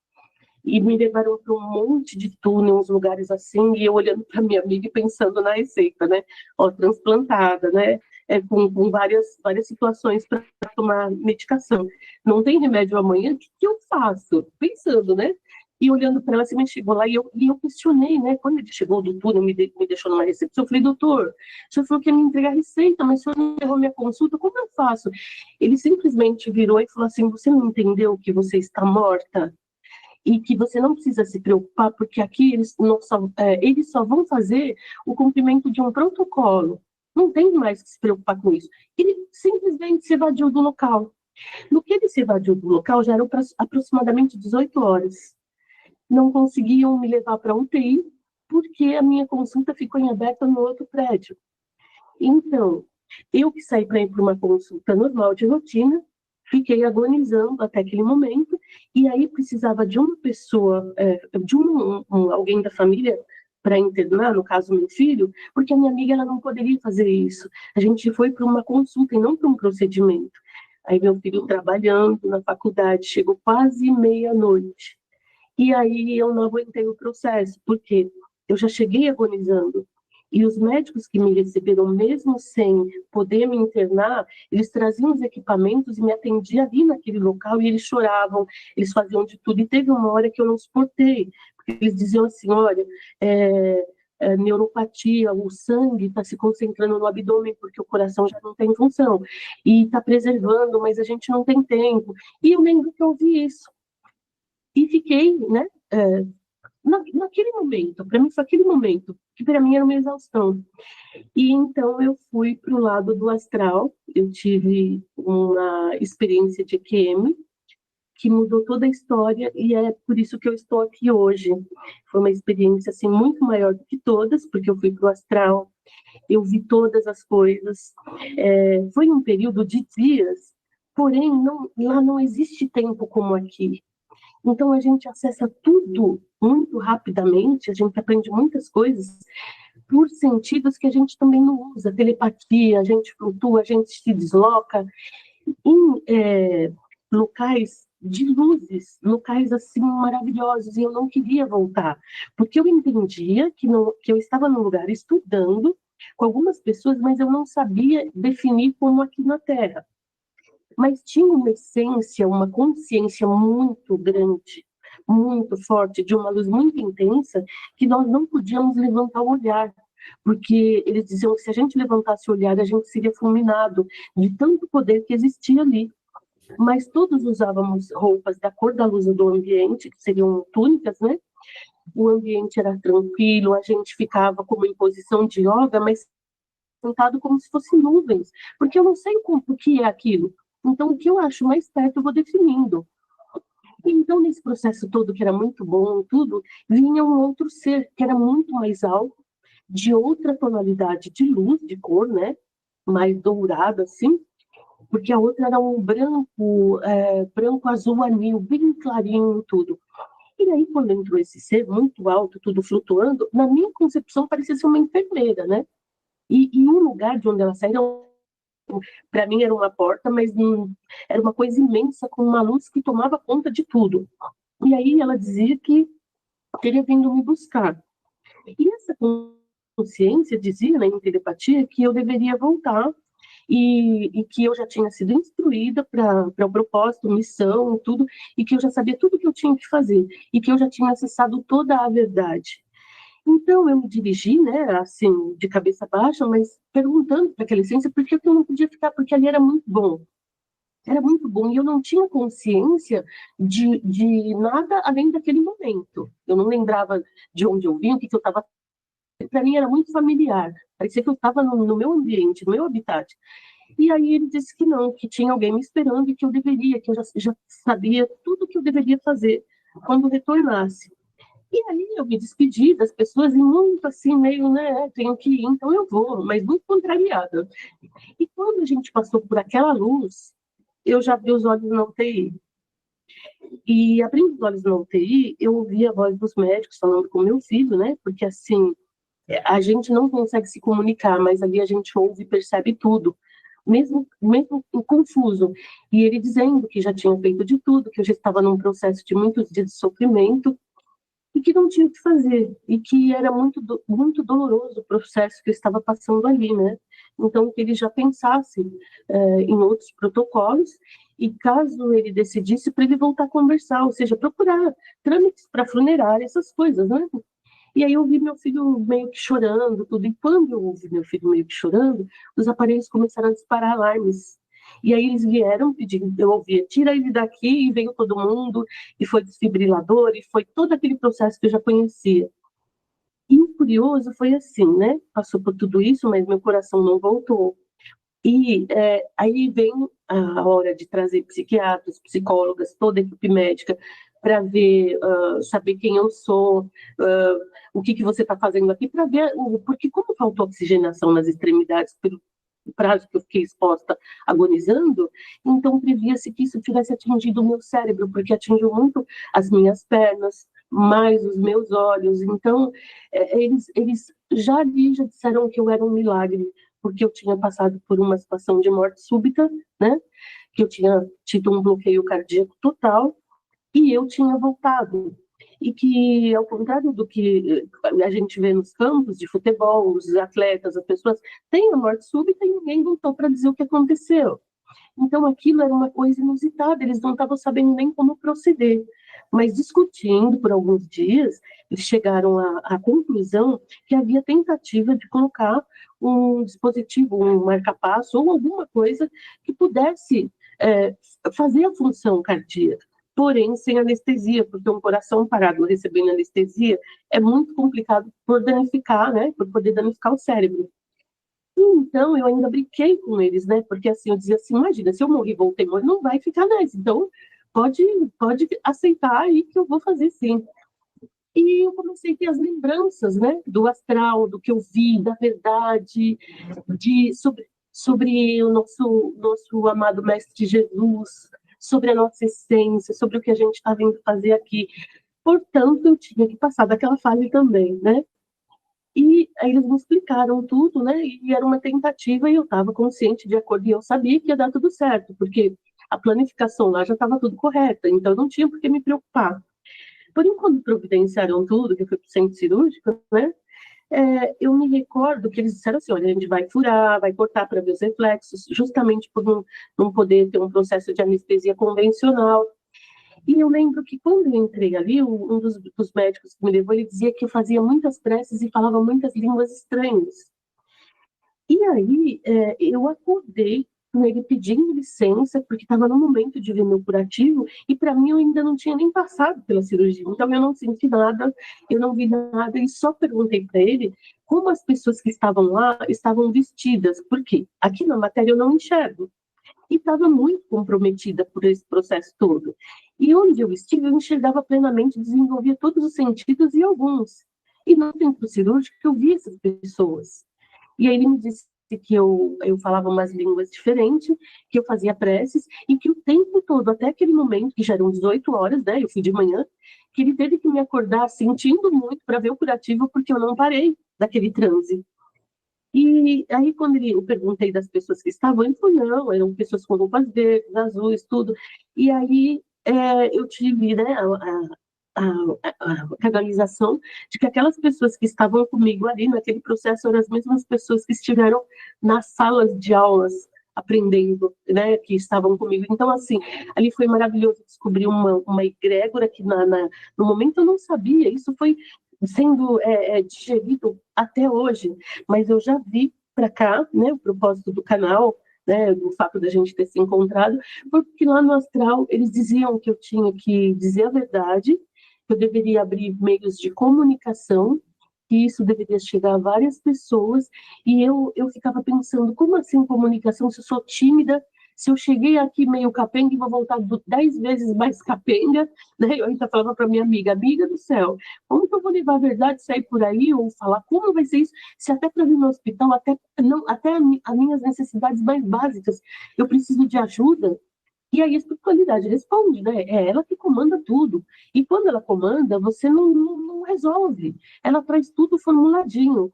e me levaram para um monte de túnel, uns lugares assim, e eu olhando para minha amiga e pensando na receita, né? Ó, transplantada, né? Com várias situações para tomar medicação. Não tem remédio amanhã, o que eu faço? Pensando, né? E olhando para ela, assim, mas chegou lá e eu questionei, né? Quando ele chegou do túnel, me deixou numa recepção, eu falei, doutor, o senhor falou que ia me entregar a receita, mas o senhor não errou minha consulta, como eu faço? Ele simplesmente virou e falou assim, você não entendeu que você está morta? E que você não precisa se preocupar, porque aqui eles só vão fazer o cumprimento de um protocolo. Não tem mais que se preocupar com isso. Ele simplesmente se evadiu do local. No que ele se evadiu do local, já eram aproximadamente 18 horas. Não conseguiam me levar para a UTI, porque a minha consulta ficou em aberta no outro prédio. Então, eu que saí para ir para uma consulta normal de rotina, fiquei agonizando até aquele momento, e aí precisava de uma pessoa, de alguém da família para internar, no caso meu filho, porque a minha amiga ela não poderia fazer isso. A gente foi para uma consulta e não para um procedimento. Aí meu filho trabalhando na faculdade, chegou quase meia-noite. E aí eu não aguentei o processo, porque eu já cheguei agonizando. E os médicos que me receberam, mesmo sem poder me internar, eles traziam os equipamentos e me atendiam ali naquele local, e eles choravam, eles faziam de tudo. E teve uma hora que eu não suportei, porque eles diziam assim, olha, neuropatia, o sangue está se concentrando no abdômen, porque o coração já não tem função, e está preservando, mas a gente não tem tempo. E eu lembro que eu ouvi isso. E fiquei, né, naquele momento, para mim foi aquele momento, que para mim era uma exaustão. E então eu fui para o lado do astral, eu tive uma experiência de EQM, que mudou toda a história, e é por isso que eu estou aqui hoje. Foi uma experiência assim, muito maior do que todas, porque eu fui para o astral, eu vi todas as coisas. Foi um período de dias, porém lá não existe tempo como aqui. Então, a gente acessa tudo muito rapidamente, a gente aprende muitas coisas por sentidos que a gente também não usa. Telepatia, a gente flutua, a gente se desloca em locais de luzes, locais assim maravilhosos, e eu não queria voltar, porque eu entendia que eu estava num lugar estudando com algumas pessoas, mas eu não sabia definir como aqui na Terra. Mas tinha uma essência, uma consciência muito grande, muito forte, de uma luz muito intensa, que nós não podíamos levantar o olhar, porque eles diziam que se a gente levantasse o olhar, a gente seria fulminado de tanto poder que existia ali. Mas todos usávamos roupas da cor da luz do ambiente, que seriam túnicas, né? O ambiente era tranquilo, a gente ficava como em posição de yoga, mas sentado como se fossem nuvens, porque eu não sei o que é aquilo. Então, o que eu acho mais perto, eu vou definindo. Então, nesse processo todo, que era muito bom, tudo, vinha um outro ser, que era muito mais alto, de outra tonalidade de luz, de cor, né? Mais dourado, assim, porque a outra era um branco azul anil, bem clarinho, tudo. E aí, quando entrou esse ser muito alto, tudo flutuando, na minha concepção parecia ser uma enfermeira, né? E um lugar de onde ela saiu, para mim era uma porta, mas era uma coisa imensa, com uma luz que tomava conta de tudo. E aí ela dizia que teria vindo me buscar. E essa consciência dizia, né, em telepatia, que eu deveria voltar e que eu já tinha sido instruída para o propósito, missão, tudo, e que eu já sabia tudo o que eu tinha que fazer, e que eu já tinha acessado toda a verdade. Então, eu me dirigi, né, assim, de cabeça baixa, mas perguntando para aquela essência por que eu não podia ficar, porque ali era muito bom. Era muito bom, e eu não tinha consciência de nada além daquele momento. Eu não lembrava de onde eu vim, o que eu estava. Para mim era muito familiar, parecia que eu estava no meu ambiente, no meu habitat. E aí ele disse que não, que tinha alguém me esperando e que eu deveria, que eu já sabia tudo o que eu deveria fazer quando retornasse. E aí eu me despedi das pessoas e muito assim, meio, né, tenho que ir, então eu vou, mas muito contrariada. E quando a gente passou por aquela luz, eu já vi os olhos na UTI. E abrindo os olhos na UTI, eu ouvi a voz dos médicos falando com meu filho, né? Porque assim, a gente não consegue se comunicar, mas ali a gente ouve e percebe tudo, mesmo confuso. E ele dizendo que já tinha feito de tudo, que eu já estava num processo de muitos dias de sofrimento e que não tinha o que fazer, e que era muito doloroso o processo que eu estava passando ali, né? Então, que ele já pensasse em outros protocolos, e caso ele decidisse, para ele voltar a conversar, ou seja, procurar trâmites para funerária, essas coisas, né? E aí eu vi meu filho meio que chorando, tudo. E quando eu ouvi meu filho meio que chorando, os aparelhos começaram a disparar alarmes. E aí eles vieram pedindo, eu ouvia, tira ele daqui, e veio todo mundo, e foi desfibrilador, e foi todo aquele processo que eu já conhecia. E o curioso foi assim, né? Passou por tudo isso, mas meu coração não voltou. E aí vem a hora de trazer psiquiatras, psicólogas, toda a equipe médica, para ver, saber quem eu sou, o que você está fazendo aqui, para ver, porque como faltou oxigenação nas extremidades, pelo prazo que eu fiquei exposta agonizando, então previa-se que isso tivesse atingido o meu cérebro, porque atingiu muito as minhas pernas, mais os meus olhos. Então, eles já ali já disseram que eu era um milagre, porque eu tinha passado por uma situação de morte súbita, né? Que eu tinha tido um bloqueio cardíaco total e eu tinha voltado. E que, ao contrário do que a gente vê nos campos de futebol, os atletas, as pessoas têm a morte súbita e ninguém voltou para dizer o que aconteceu. Então, aquilo era uma coisa inusitada, eles não estavam sabendo nem como proceder. Mas, discutindo por alguns dias, eles chegaram à conclusão que havia tentativa de colocar um dispositivo, um marca-passo ou alguma coisa que pudesse fazer a função cardíaca, porém sem anestesia, porque um coração parado recebendo anestesia é muito complicado por danificar, né, por poder danificar o cérebro. Então, eu ainda brinquei com eles, né? Porque assim, eu dizia assim, imagina, se eu morrer e voltei, não vai ficar nessa. Então, pode, pode aceitar aí que eu vou fazer sim. E eu comecei a ter as lembranças, né? Do astral, do que eu vi, da verdade, sobre o nosso amado Mestre Jesus, sobre a nossa essência, sobre o que a gente está vindo fazer aqui. Portanto, eu tinha que passar daquela fase também, né? E aí eles me explicaram tudo, né? E era uma tentativa e eu estava consciente de acordo e eu sabia que ia dar tudo certo, porque a planificação lá já estava tudo correta, então eu não tinha por que me preocupar. Porém, quando providenciaram tudo, que eu fui para o centro cirúrgico, né? Eu me recordo que eles disseram assim, olha, a gente vai furar, vai cortar para ver os reflexos, justamente por não poder ter um processo de anestesia convencional. E eu lembro que quando eu entrei ali, um dos médicos que me levou, ele dizia que eu fazia muitas preces e falava muitas línguas estranhas. E aí eu acordei com ele pedindo licença, porque estava no momento de ver meu curativo, e para mim eu ainda não tinha nem passado pela cirurgia, então eu não senti nada, eu não vi nada, e só perguntei para ele como as pessoas que estavam lá estavam vestidas, porque aqui na matéria eu não enxergo, e estava muito comprometida por esse processo todo. E onde eu estive, eu enxergava plenamente, desenvolvia todos os sentidos e alguns. E no centro cirúrgico eu vi essas pessoas. E aí ele me disse que eu falava umas línguas diferentes, que eu fazia preces, e que o tempo todo, até aquele momento, que já eram 18 horas, né, eu fui de manhã, que ele teve que me acordar sentindo muito para ver o curativo, porque eu não parei daquele transe. E aí, quando eu perguntei das pessoas que estavam, ele falou, não, eram pessoas com roupas verdes, azuis, tudo. E aí eu tive, né, a canalização de que aquelas pessoas que estavam comigo ali naquele processo eram as mesmas pessoas que estiveram nas salas de aulas aprendendo, né, que estavam comigo. Então, assim, ali foi maravilhoso descobrir uma egrégora que no momento eu não sabia, isso foi sendo digerido até hoje, mas eu já vi para cá, né, o propósito do canal, né, do fato da gente ter se encontrado, porque lá no astral eles diziam que eu tinha que dizer a verdade, que eu deveria abrir meios de comunicação, que isso deveria chegar a várias pessoas, e eu ficava pensando, como assim comunicação, se eu sou tímida, Se eu cheguei aqui meio capenga e vou voltar 10 vezes mais capenga, né? Eu ainda falava para minha amiga do céu, como que eu vou levar a verdade, sair por aí ou falar como vai ser isso, se até para vir no hospital, até as minhas necessidades mais básicas, eu preciso de ajuda. E aí a espiritualidade responde, né? É ela que comanda tudo. E quando ela comanda, você não resolve. Ela traz tudo formuladinho.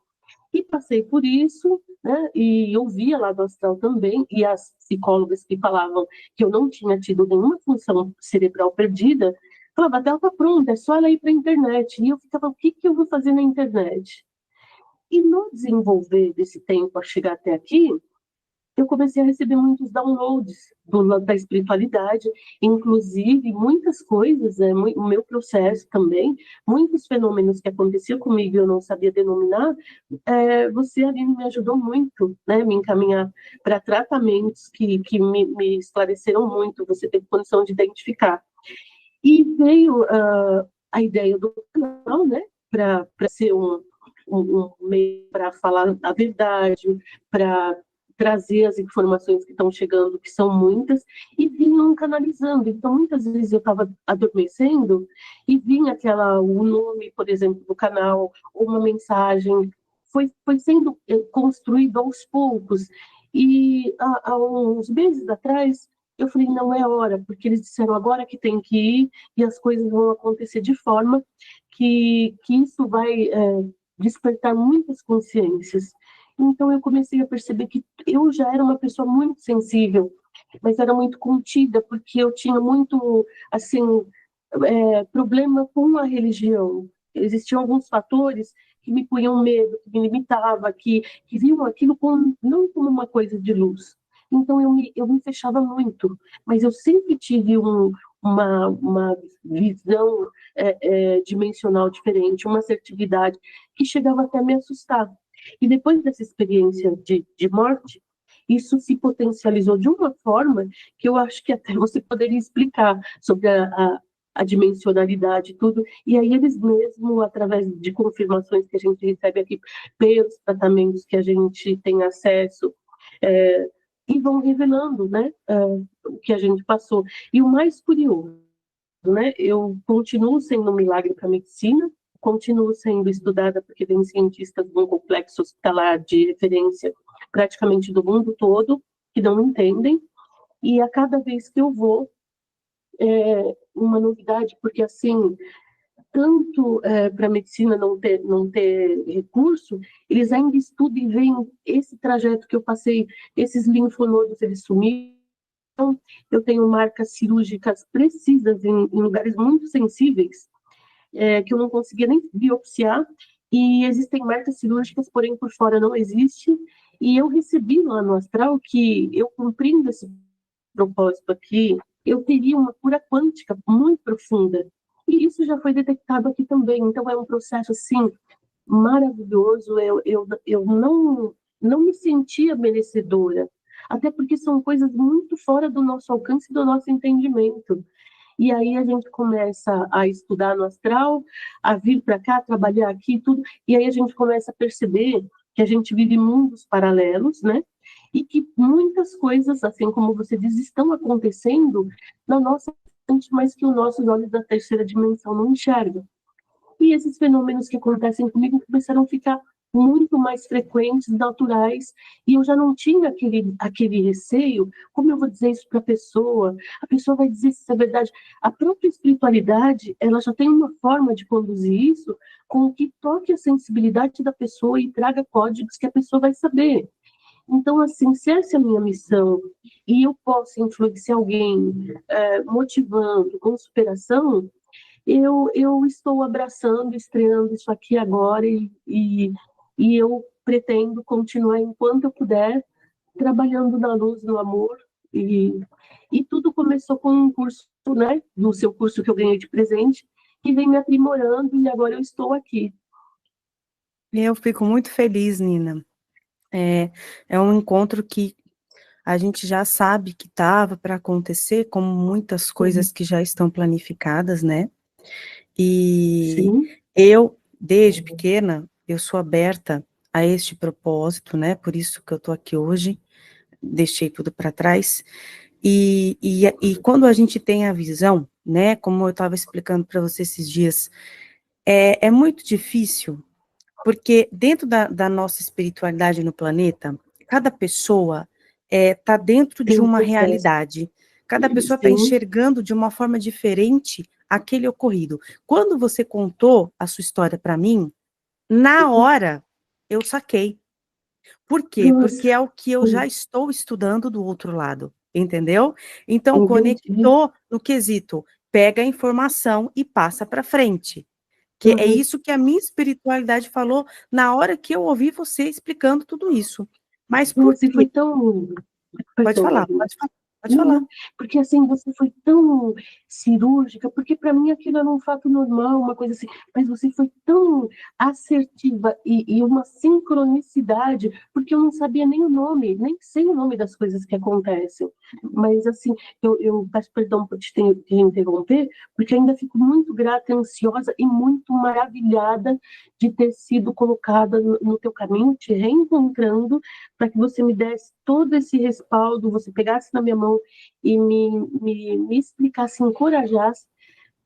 E passei por isso, né? E eu via lá do astral também, e as psicólogas que falavam que eu não tinha tido nenhuma função cerebral perdida, falavam, até ela tá pronta, é só ela ir para a internet. E eu ficava, o que que eu vou fazer na internet? E no desenvolver desse tempo a chegar até aqui, eu comecei a receber muitos downloads da espiritualidade, inclusive muitas coisas, o meu processo também, muitos fenômenos que aconteciam comigo e eu não sabia denominar, você, Aline, me ajudou muito, né, me encaminhar para tratamentos que me esclareceram muito, você teve condição de identificar. E veio a ideia do canal, né, para ser um meio para falar a verdade, para trazer as informações que estão chegando, que são muitas, e vinham canalizando. Então, muitas vezes eu estava adormecendo e vinha o nome, por exemplo, do canal, ou uma mensagem. Foi sendo construído aos poucos. E há uns meses atrás, eu falei, não é hora, porque eles disseram agora que tem que ir e as coisas vão acontecer de forma que isso vai despertar muitas consciências. Então eu comecei a perceber que eu já era uma pessoa muito sensível, mas era muito contida, porque eu tinha muito, assim, problema com a religião. Existiam alguns fatores que me punham medo, que me limitava, que viam aquilo não como uma coisa de luz. Então eu me fechava muito, mas eu sempre tive uma visão dimensional diferente, uma assertividade que chegava até a me assustar. E depois dessa experiência de morte, isso se potencializou de uma forma que eu acho que até você poderia explicar sobre a dimensionalidade e tudo. E aí eles mesmo, através de confirmações que a gente recebe aqui, pelos tratamentos que a gente tem acesso, e vão revelando, né, o que a gente passou. E o mais curioso, né, eu continuo sendo um milagre para a medicina, continuo sendo estudada porque tem cientistas de um complexo hospitalar de referência praticamente do mundo todo que não entendem, e a cada vez que eu vou, uma novidade, porque assim, tanto para a medicina não ter recurso, eles ainda estudam e veem esse trajeto que eu passei, esses linfonodos, eles sumiram. Então, eu tenho marcas cirúrgicas precisas em lugares muito sensíveis, que eu não conseguia nem biopsiar, e existem marcas cirúrgicas, porém por fora não existe, e eu recebi lá no astral que eu cumprindo esse propósito aqui, eu teria uma cura quântica muito profunda, e isso já foi detectado aqui também, então é um processo, assim, maravilhoso, eu não me sentia merecedora, até porque são coisas muito fora do nosso alcance e do nosso entendimento. E aí a gente começa a estudar no astral, a vir para cá, trabalhar aqui, tudo, e aí a gente começa a perceber que a gente vive mundos paralelos, né? E que muitas coisas, assim como você diz, estão acontecendo na nossa mente, mas que os nossos olhos da terceira dimensão não enxergam. E esses fenômenos que acontecem comigo começaram a ficar muito mais frequentes, naturais, e eu já não tinha aquele receio, como eu vou dizer isso para a pessoa vai dizer se isso é verdade. A própria espiritualidade, ela já tem uma forma de conduzir isso com que toque a sensibilidade da pessoa e traga códigos que a pessoa vai saber. Então, assim, se essa é a minha missão e eu posso influenciar alguém motivando, com superação, eu estou abraçando, estreando isso aqui agora e eu pretendo continuar enquanto eu puder, trabalhando na luz, no amor. E tudo começou com um curso, né, do seu curso que eu ganhei de presente, que vem me aprimorando e agora eu estou aqui. Eu fico muito feliz, Nina. É um encontro que a gente já sabe que estava para acontecer, como muitas coisas que já estão planificadas, né? E Sim. eu, desde pequena, eu sou aberta a este propósito, né? Por isso que eu estou aqui hoje. deixei tudo para trás, e quando a gente tem a visão, né, como eu estava explicando para você esses dias, é muito difícil, porque dentro da nossa espiritualidade no planeta, cada pessoa está dentro Tem de um uma processo, realidade, cada pessoa está sim, enxergando de uma forma diferente aquele ocorrido. Quando você contou a sua história para mim, na hora eu saquei. Por quê? nossa, Porque é o que eu já sim, estou estudando do outro lado, entendeu? Então, entendi. conectou no quesito, pega a informação e passa para frente. Que é Uhum. isso que a minha espiritualidade falou na hora que eu ouvi você explicando tudo isso. Mas por Você foi quê? tão. Pode Perdão, falar, Marina. pode falar, pode Não, falar. não, porque assim, você foi tão cirúrgica, porque para mim aquilo era um fato normal, uma coisa assim, mas você foi tão assertiva e uma sincronicidade, porque eu não sabia nem o nome, nem sei o nome das coisas que acontecem. Mas assim, eu peço perdão por te interromper, porque ainda fico muito grata, ansiosa e muito maravilhada de ter sido colocada no teu caminho, te reencontrando, para que você me desse todo esse respaldo, você pegasse na minha mão e me explicasse, encorajasse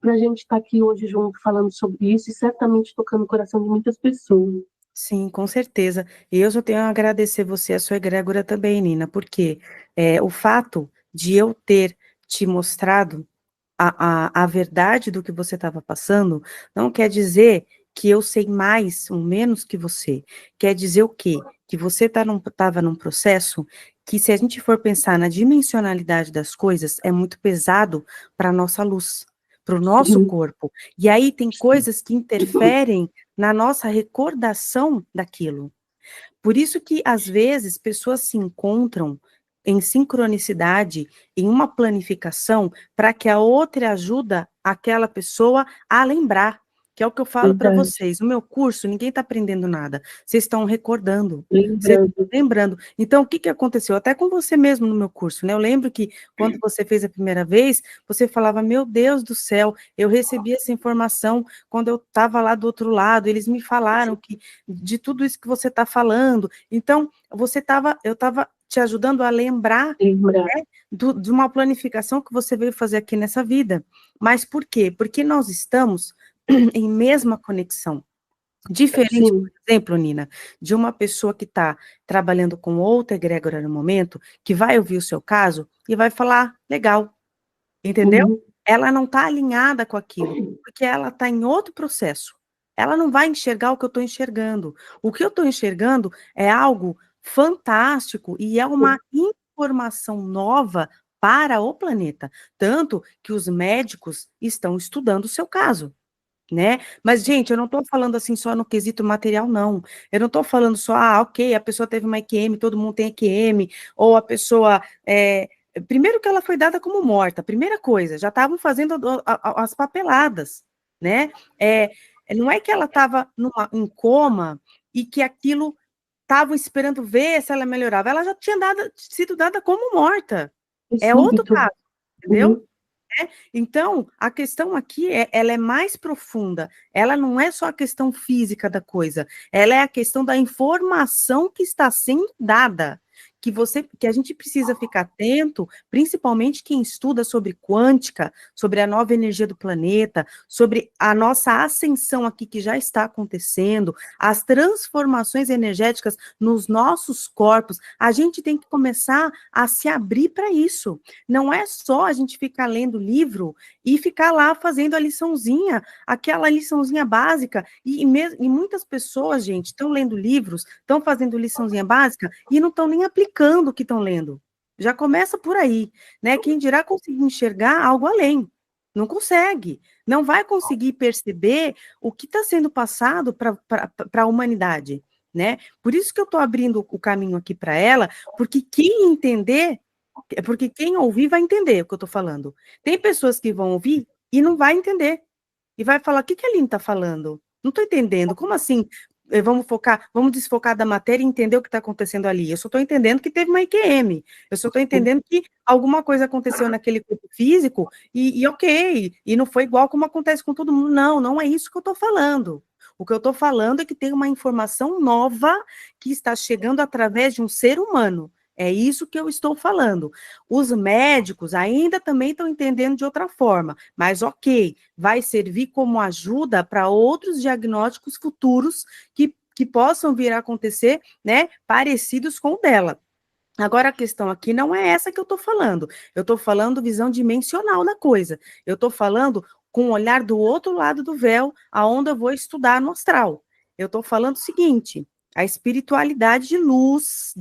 para a gente estar aqui hoje junto falando sobre isso e certamente tocando o coração de muitas pessoas. Sim, com certeza. E eu só tenho a agradecer você, a sua egrégora também, Nina, porque o fato de eu ter te mostrado a verdade do que você estava passando, não quer dizer que eu sei mais ou menos que você. Quer dizer o quê? Que você estava num processo que, se a gente for pensar na dimensionalidade das coisas, é muito pesado para a nossa luz, para o nosso Sim, corpo. E aí tem coisas que interferem na nossa recordação daquilo. Por isso que, às vezes, pessoas se encontram em sincronicidade, em uma planificação, para que a outra ajuda aquela pessoa a lembrar, que é o que eu falo para verdade. vocês. No meu curso, ninguém está aprendendo nada, vocês estão recordando, vocês estão Lembrando. lembrando. Então, o que que aconteceu? Até com você mesmo no meu curso, né? Eu lembro que quando você fez a primeira vez, você falava, meu Deus do céu, eu recebi essa informação quando eu estava lá do outro lado, eles me falaram que de tudo isso que você está falando. Então, eu estava te ajudando a lembrar, Lembrar. né, de uma planificação que você veio fazer aqui nessa vida. Mas por quê? Porque nós estamos em mesma conexão. Diferente, por Sim. exemplo, Nina, de uma pessoa que está trabalhando com outra egrégora no momento, que vai ouvir o seu caso e vai falar, legal, entendeu? Uhum. Ela não está alinhada com aquilo, porque ela está em outro processo. Ela não vai enxergar o que eu estou enxergando. O que eu estou enxergando é algo fantástico e é uma informação nova para o planeta. Tanto que os médicos estão estudando o seu caso, né? Mas, gente, eu não estou falando assim só no quesito material, não. Eu não estou falando só, ok, a pessoa teve uma EQM, todo mundo tem EQM, ou a pessoa. Primeiro que ela foi dada como morta, primeira coisa, já estavam fazendo as papeladas, né? É, não é que ela estava em coma e que aquilo estavam esperando ver se ela melhorava, ela já tinha sido dada como morta. É É outro súbito. caso, entendeu? Uhum. Então, a questão aqui ela é mais profunda. Ela não é só a questão física da coisa, ela é a questão da informação que está sendo dada, que a gente precisa ficar atento, principalmente quem estuda sobre quântica, sobre a nova energia do planeta, sobre a nossa ascensão aqui que já está acontecendo, as transformações energéticas nos nossos corpos. A gente tem que começar a se abrir para isso. Não é só a gente ficar lendo livro e ficar lá fazendo a liçãozinha, aquela liçãozinha básica. E muitas pessoas, gente, estão lendo livros, estão fazendo liçãozinha básica e não estão nem aplicando o que estão lendo. Já começa por aí, né? Quem dirá conseguir enxergar algo além. Não consegue, não vai conseguir perceber o que está sendo passado para a humanidade, né? Por isso que eu estou abrindo o caminho aqui para ela, porque quem entender porque quem ouvir vai entender o que eu estou falando. Tem pessoas que vão ouvir e não vai entender. E vai falar, o que que a Aline está falando? Não estou entendendo. Como assim? Vamos desfocar da matéria e entender o que está acontecendo ali. Eu só estou entendendo que teve uma IQM. Eu só estou entendendo que alguma coisa aconteceu naquele corpo físico e ok, e não foi igual como acontece com todo mundo. Não, não é isso que eu estou falando. O que eu estou falando é que tem uma informação nova que está chegando através de um ser humano. É isso que eu estou falando. Os médicos ainda também estão entendendo de outra forma, mas ok, vai servir como ajuda para outros diagnósticos futuros que possam vir a acontecer, né, parecidos com o dela. Agora, a questão aqui não é essa que eu estou falando. Eu estou falando visão dimensional da coisa. Eu estou falando com o olhar do outro lado do véu, aonde eu vou estudar no astral. Eu estou falando o seguinte, a espiritualidade de luz.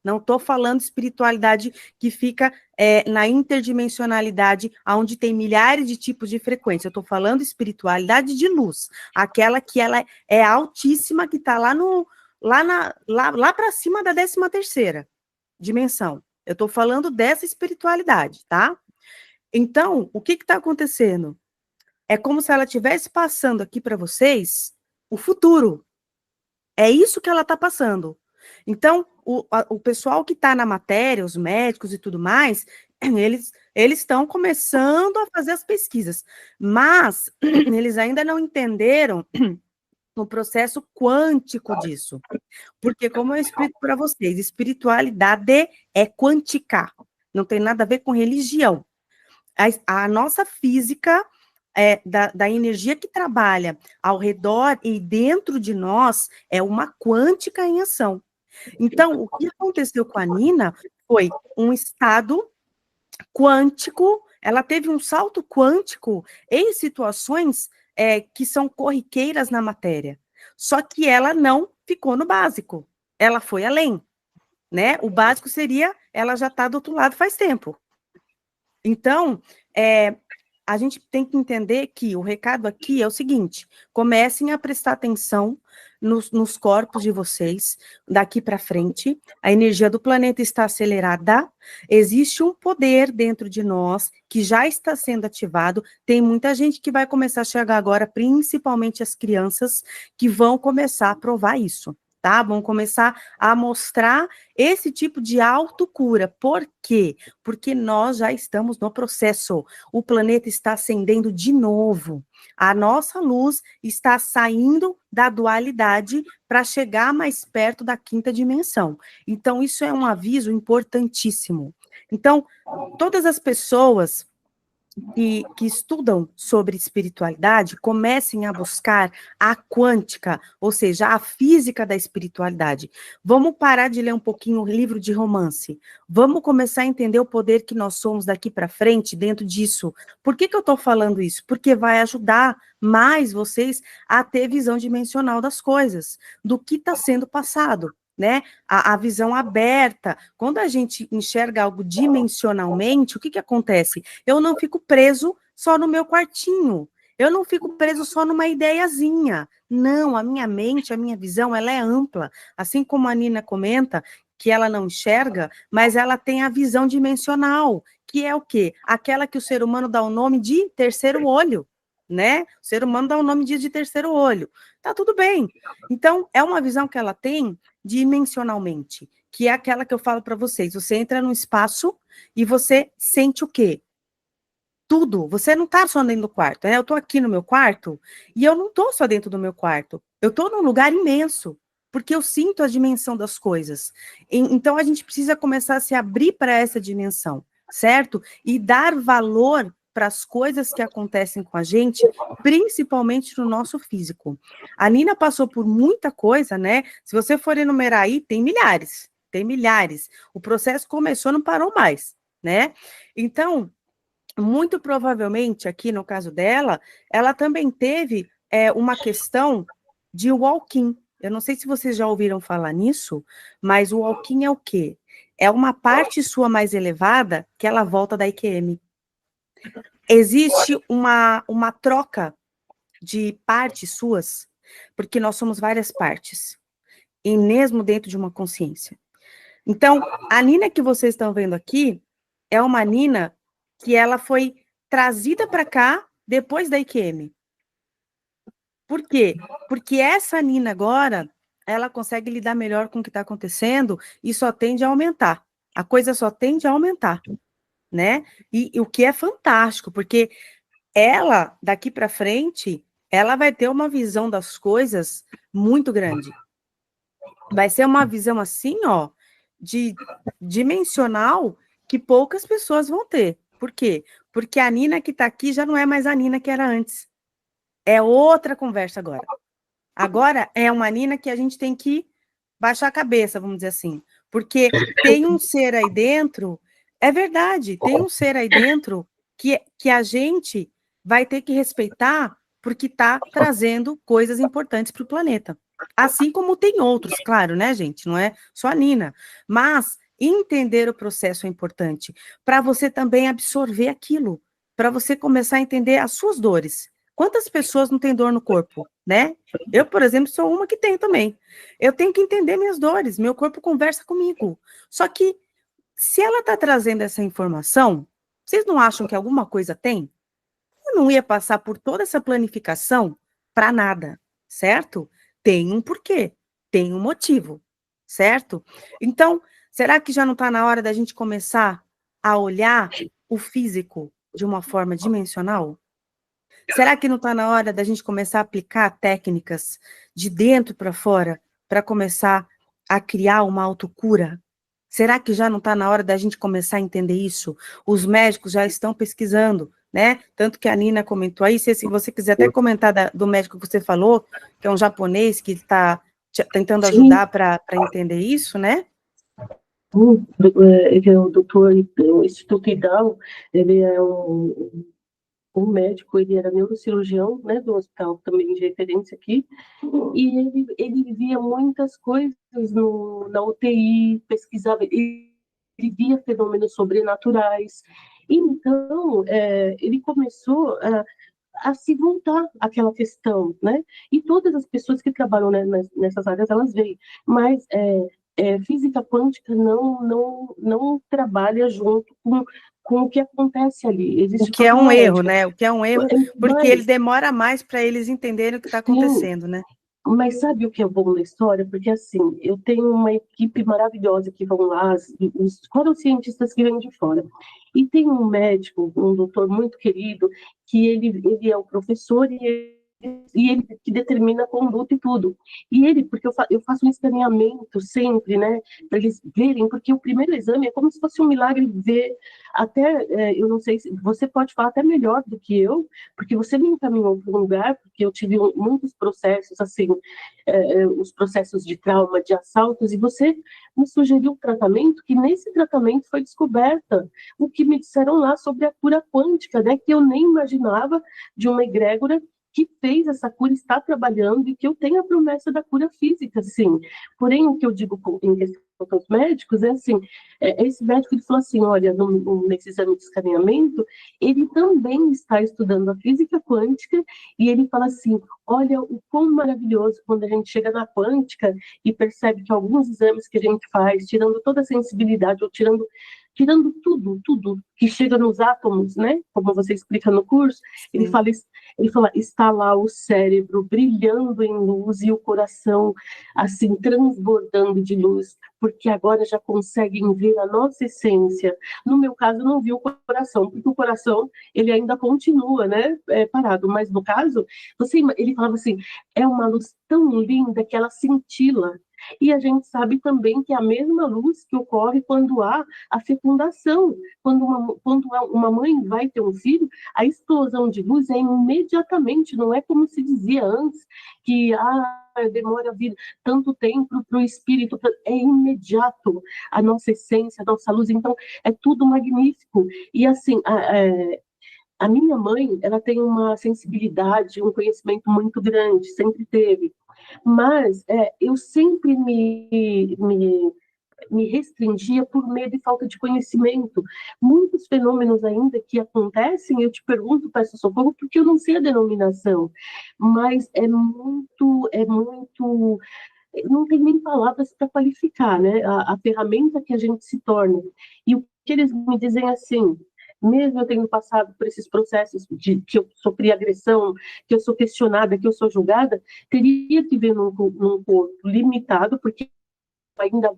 Não estou falando espiritualidade que fica na interdimensionalidade, onde tem milhares de tipos de frequência. Eu estou falando espiritualidade de luz, aquela que ela é altíssima, que está lá para cima da 13ª dimensão. Eu estou falando dessa espiritualidade, tá? Então, o que está acontecendo? É como se ela estivesse passando aqui para vocês o futuro. É isso que ela está passando. Então, o pessoal que está na matéria, os médicos e tudo mais, eles estão começando a fazer as pesquisas, mas eles ainda não entenderam o processo quântico disso. Porque, como eu explico para vocês, espiritualidade é quântica, não tem nada a ver com religião. A nossa física da energia que trabalha ao redor e dentro de nós é uma quântica em ação. Então, o que aconteceu com a Nina foi um estado quântico, ela teve um salto quântico em situações que são corriqueiras na matéria. Só que ela não ficou no básico, ela foi além, né? O básico seria, ela já está do outro lado faz tempo. Então, a gente tem que entender que o recado aqui é o seguinte, comecem a prestar atenção nos corpos de vocês, daqui para frente, a energia do planeta está acelerada, existe um poder dentro de nós que já está sendo ativado, tem muita gente que vai começar a chegar agora, principalmente as crianças, que vão começar a provar isso. Tá? Vão começar a mostrar esse tipo de autocura. Por quê? Porque nós já estamos no processo. O planeta está acendendo de novo. A nossa luz está saindo da dualidade para chegar mais perto da 5ª dimensão. Então, isso é um aviso importantíssimo. Então, todas as pessoas que estudam sobre espiritualidade comecem a buscar a quântica, ou seja, a física da espiritualidade. Vamos parar de ler um pouquinho o livro de romance. Vamos começar a entender o poder que nós somos daqui para frente dentro disso. Por que eu estou falando isso? Porque vai ajudar mais vocês a ter visão dimensional das coisas, do que está sendo passado. Né? A visão aberta. Quando a gente enxerga algo dimensionalmente, o que acontece? Eu não fico preso só no meu quartinho. Eu não fico preso só numa ideiazinha. Não, a minha mente, a minha visão, ela é ampla. Assim como a Nina comenta, que ela não enxerga, mas ela tem a visão dimensional, que é o quê? Aquela que o ser humano dá o nome de terceiro olho, né? O ser humano dá o nome de terceiro olho. Tá tudo bem. Então, é uma visão que ela tem dimensionalmente, que é aquela que eu falo para vocês. Você entra num espaço e você sente o quê? Tudo. Você não está só dentro do quarto, né? Eu estou aqui no meu quarto e eu não estou só dentro do meu quarto. Eu estou num lugar imenso, porque eu sinto a dimensão das coisas. Então, a gente precisa começar a se abrir para essa dimensão, certo? E dar valor para as coisas que acontecem com a gente, principalmente no nosso físico. A Nina passou por muita coisa, né? Se você for enumerar aí, tem milhares, tem milhares. O processo começou, não parou mais, né? Então, muito provavelmente, aqui no caso dela, ela também teve uma questão de walk-in. Eu não sei se vocês já ouviram falar nisso, mas o walk-in é o quê? É uma parte sua mais elevada que ela volta da IQM. Existe uma troca de partes suas, porque nós somos várias partes, e mesmo dentro de uma consciência. Então, a Nina que vocês estão vendo aqui é uma Nina que ela foi trazida para cá depois da IQM. Por quê? Porque essa Nina agora, ela consegue lidar melhor com o que está acontecendo e só tende a aumentar. A coisa só tende a aumentar, né? E o que é fantástico, porque ela, daqui para frente, ela vai ter uma visão das coisas muito grande. Vai ser uma visão assim, ó, dimensional que poucas pessoas vão ter. Por quê? Porque a Nina que está aqui já não é mais a Nina que era antes. É outra conversa agora. Agora é uma Nina que a gente tem que baixar a cabeça, vamos dizer assim. Porque tem um ser aí dentro, é verdade, tem um ser aí dentro que a gente vai ter que respeitar porque está trazendo coisas importantes para o planeta. Assim como tem outros, claro, né, gente? Não é só a Nina. Mas entender o processo é importante para você também absorver aquilo, para você começar a entender as suas dores. Quantas pessoas não têm dor no corpo, né? Eu, por exemplo, sou uma que tenho também. Eu tenho que entender minhas dores, meu corpo conversa comigo. Só que, se ela está trazendo essa informação, vocês não acham que alguma coisa tem? Eu não ia passar por toda essa planificação para nada, certo? Tem um porquê, tem um motivo, certo? Então, será que já não está na hora da gente começar a olhar o físico de uma forma dimensional? Será que não está na hora da gente começar a aplicar técnicas de dentro para fora para começar a criar uma autocura? Será que já não está na hora da gente começar a entender isso? Os médicos já estão pesquisando, né? Tanto que a Nina comentou aí, se você quiser até comentar do médico que você falou, que é um japonês que está tentando ajudar para entender isso, né? Ele é o doutor do Instituto Idal, ele é um médico, ele era neurocirurgião, né, do hospital também de referência aqui, e ele via muitas coisas na UTI, pesquisava, ele via fenômenos sobrenaturais. Então, ele começou a se voltar àquela questão, né? E todas as pessoas que trabalham, né, nessas áreas, elas veem, mas física quântica não trabalha junto com o que acontece ali. O Existe que é toda um uma erro, ética. né? O que é um erro, porque ele Mas, demora mais para eles entenderem o que está sim, acontecendo, né? mas sabe o que é bom na história? Porque, assim, eu tenho uma equipe maravilhosa que vão lá, fora os cientistas que vêm de fora. E tem um médico, um doutor muito querido, que ele é o professor e ele que determina a conduta e tudo. E ele, porque eu faço um escaneamento sempre, né, para eles verem, porque o primeiro exame é como se fosse um milagre ver, até, eu não sei se você pode falar até melhor do que eu, porque você me encaminhou para um lugar, porque eu tive muitos processos, assim, os processos de trauma, de assaltos, e você me sugeriu um tratamento, que nesse tratamento foi descoberta o que me disseram lá sobre a cura quântica, né, que eu nem imaginava, de uma egrégora que fez essa cura, está trabalhando, e que eu tenho a promessa da cura física, sim. Porém, o que eu digo em questão com os médicos é assim, esse médico ele falou assim, olha, nesse exame de escaneamento, ele também está estudando a física quântica, e ele fala assim, olha o quão maravilhoso quando a gente chega na quântica e percebe que alguns exames que a gente faz, tirando toda a sensibilidade, ou tirando tudo que chega nos átomos, né? Como você explica no curso, ele fala, está lá o cérebro brilhando em luz e o coração assim transbordando de luz, porque agora já conseguem ver a nossa essência. No meu caso, não vi o coração, porque o coração ele ainda continua, né? Parado. Mas no caso, ele falava assim, é uma luz tão linda que ela cintila. E a gente sabe também que é a mesma luz que ocorre quando há a fecundação. Quando uma mãe vai ter um filho, a explosão de luz é imediatamente, não é como se dizia antes, que demora a vir tanto tempo para o espírito, é imediato a nossa essência, a nossa luz, então é tudo magnífico. E assim, a minha mãe, ela tem uma sensibilidade, um conhecimento muito grande, sempre teve. Mas eu sempre me restringia por medo e falta de conhecimento. Muitos fenômenos ainda que acontecem, eu te pergunto, peço socorro, porque eu não sei a denominação. Mas não tem nem palavras para qualificar, né? A ferramenta que a gente se torna. E o que eles me dizem assim, mesmo eu tendo passado por esses processos de que eu sofri agressão, que eu sou questionada, que eu sou julgada, teria que ver num corpo limitado, porque ainda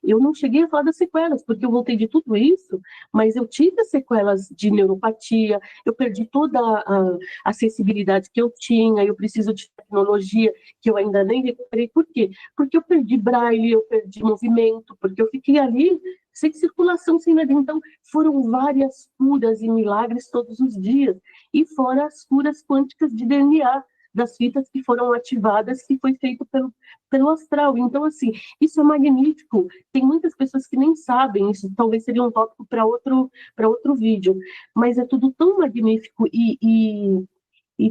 eu não cheguei a falar das sequelas, porque eu voltei de tudo isso, mas eu tive as sequelas de neuropatia, eu perdi toda a sensibilidade que eu tinha, eu preciso de tecnologia, que eu ainda nem recuperei. Por quê? Porque eu perdi braille, eu perdi movimento, porque eu fiquei ali sem circulação, sem nada. Então, foram várias curas e milagres todos os dias, e fora as curas quânticas de DNA, das fitas que foram ativadas, que foi feito pelo astral. Então, assim, isso é magnífico. Tem muitas pessoas que nem sabem, isso talvez seria um tópico para outro vídeo, mas é tudo tão magnífico e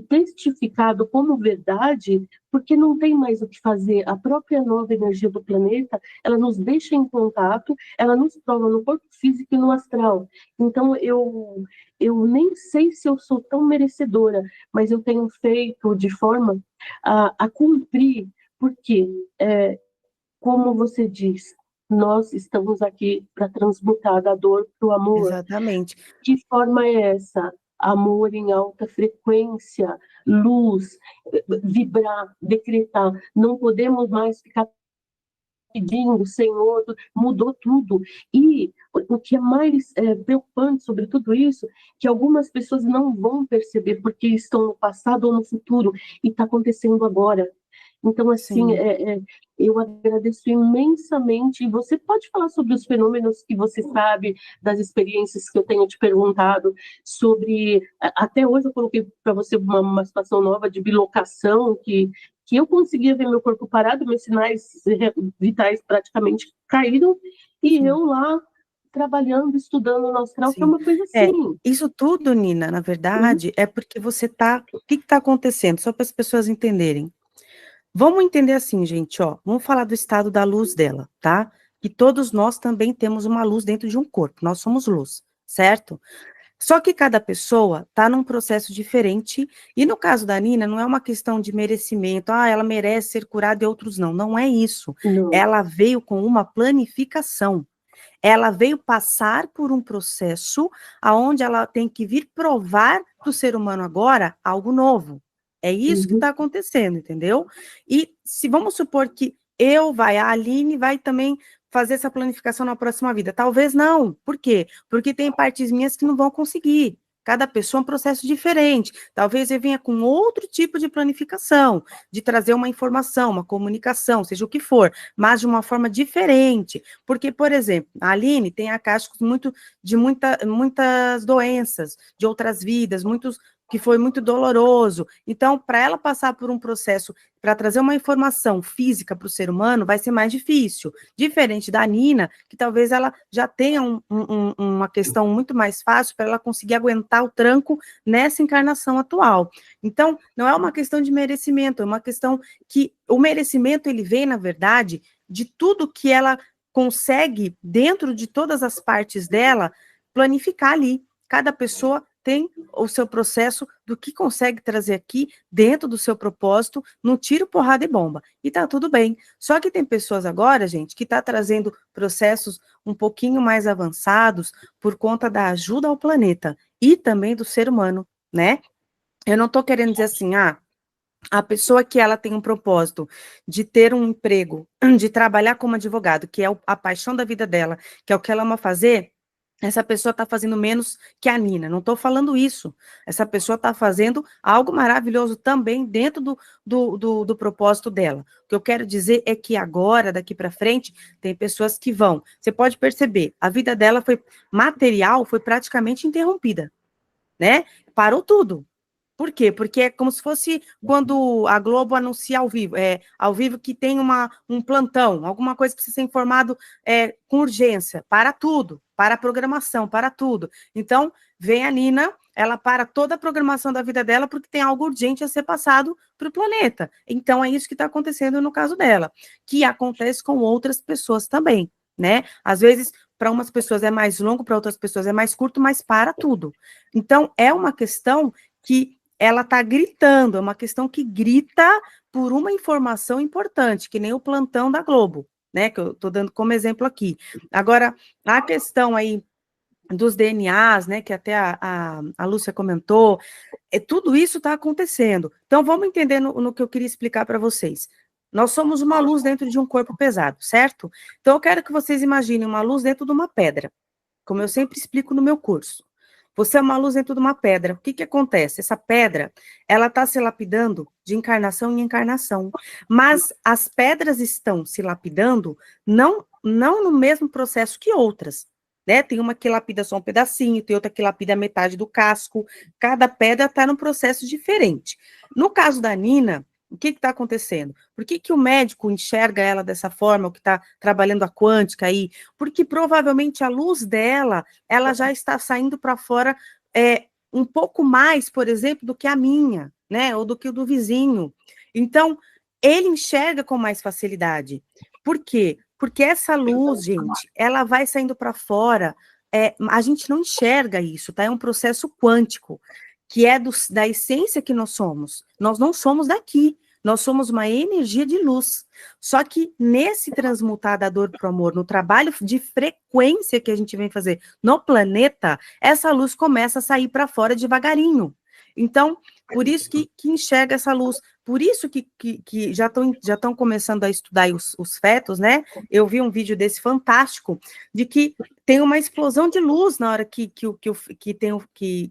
testificado como verdade, porque não tem mais o que fazer. A própria nova energia do planeta, ela nos deixa em contato, ela nos prova no corpo físico e no astral. Então, eu nem sei se eu sou tão merecedora, mas eu tenho feito de forma a cumprir, porque, como você diz, nós estamos aqui para transmutar da dor para o amor. Exatamente. Que forma é essa? Amor em alta frequência, luz, vibrar, decretar. Não podemos mais ficar pedindo, Senhor, mudou tudo. E o que é mais preocupante sobre tudo isso, que algumas pessoas não vão perceber porque estão no passado ou no futuro, e está acontecendo agora. Então, assim, Sim. eu agradeço imensamente. E você pode falar sobre os fenômenos que você sabe, das experiências que eu tenho te perguntado, sobre. Até hoje eu coloquei para você uma situação nova de bilocação, que eu conseguia ver meu corpo parado, meus sinais vitais praticamente caíram, e Sim. eu lá trabalhando, estudando no astral, foi Sim. uma coisa assim. Isso tudo, Nina, na verdade, é porque você tá. O que está acontecendo? Só para as pessoas entenderem. Vamos entender assim, gente, ó. Vamos falar do estado da luz dela, tá? Que todos nós também temos uma luz dentro de um corpo. Nós somos luz, certo? Só que cada pessoa está num processo diferente, e no caso da Nina, não é uma questão de merecimento, ela merece ser curada e outros não. Não é isso. Não. Ela veio com uma planificação. Ela veio passar por um processo aonde ela tem que vir provar para o ser humano agora algo novo. É isso que Uhum. está acontecendo, entendeu? E se vamos supor que a Aline vai também fazer essa planificação na próxima vida. Talvez não. Por quê? Porque tem partes minhas que não vão conseguir. Cada pessoa é um processo diferente. Talvez eu venha com outro tipo de planificação, de trazer uma informação, uma comunicação, seja o que for, mas de uma forma diferente. Porque, por exemplo, a Aline tem acásticos muitas doenças, de outras vidas, que foi muito doloroso. Então, para ela passar por um processo, para trazer uma informação física para o ser humano, vai ser mais difícil. Diferente da Nina, que talvez ela já tenha uma questão muito mais fácil para ela conseguir aguentar o tranco nessa encarnação atual. Então, não é uma questão de merecimento, é uma questão que o merecimento, ele vem, na verdade, de tudo que ela consegue, dentro de todas as partes dela, planificar ali. Cada pessoa tem o seu processo do que consegue trazer aqui dentro do seu propósito, no tiro, porrada e bomba. E tá tudo bem. Só que tem pessoas agora, gente, que tá trazendo processos um pouquinho mais avançados por conta da ajuda ao planeta e também do ser humano, né? Eu não tô querendo dizer assim, a pessoa que ela tem um propósito de ter um emprego, de trabalhar como advogado, que é a paixão da vida dela, que é o que ela ama fazer, essa pessoa está fazendo menos que a Nina. Não estou falando isso. Essa pessoa está fazendo algo maravilhoso também dentro do propósito dela. O que eu quero dizer é que agora, daqui para frente, tem pessoas que vão. Você pode perceber, a vida dela foi material, foi praticamente interrompida, né? Parou tudo. Por quê? Porque é como se fosse quando a Globo anuncia ao vivo que tem um plantão, alguma coisa que precisa ser informado com urgência, para tudo, para a programação, para tudo. Então, vem a Nina, ela para toda a programação da vida dela porque tem algo urgente a ser passado para o planeta. Então, é isso que está acontecendo no caso dela, que acontece com outras pessoas também, né? Às vezes, para umas pessoas é mais longo, para outras pessoas é mais curto, mas para tudo. Então, é uma questão que ela está gritando, é uma questão que grita por uma informação importante, que nem o plantão da Globo, né? Que eu estou dando como exemplo aqui. Agora, a questão aí dos DNAs, né? Que até a Lúcia comentou, tudo isso está acontecendo. Então, vamos entender no que eu queria explicar para vocês. Nós somos uma luz dentro de um corpo pesado, certo? Então, eu quero que vocês imaginem uma luz dentro de uma pedra, como eu sempre explico no meu curso. Você é uma luz dentro de uma pedra. O que que acontece? Essa pedra, ela está se lapidando de encarnação em encarnação. Mas as pedras estão se lapidando não no mesmo processo que outras, né? Tem uma que lapida só um pedacinho, tem outra que lapida metade do casco. Cada pedra está num processo diferente. No caso da Nina, o que está acontecendo? Por que que o médico enxerga ela dessa forma, o que está trabalhando a quântica aí? Porque provavelmente a luz dela, ela já está saindo para fora um pouco mais, por exemplo, do que a minha, né? Ou do que o do vizinho. Então, ele enxerga com mais facilidade. Por quê? Porque essa luz, gente, ela vai saindo para fora. A gente não enxerga isso, tá? É um processo quântico, que é da essência que nós somos. Nós não somos daqui. Nós somos uma energia de luz. Só que nesse transmutar da dor para o amor, no trabalho de frequência que a gente vem fazer no planeta, essa luz começa a sair para fora devagarinho. Então, por isso que enxerga essa luz, por isso que já estão começando a estudar os fetos, né? Eu vi um vídeo desse fantástico, de que tem uma explosão de luz na hora que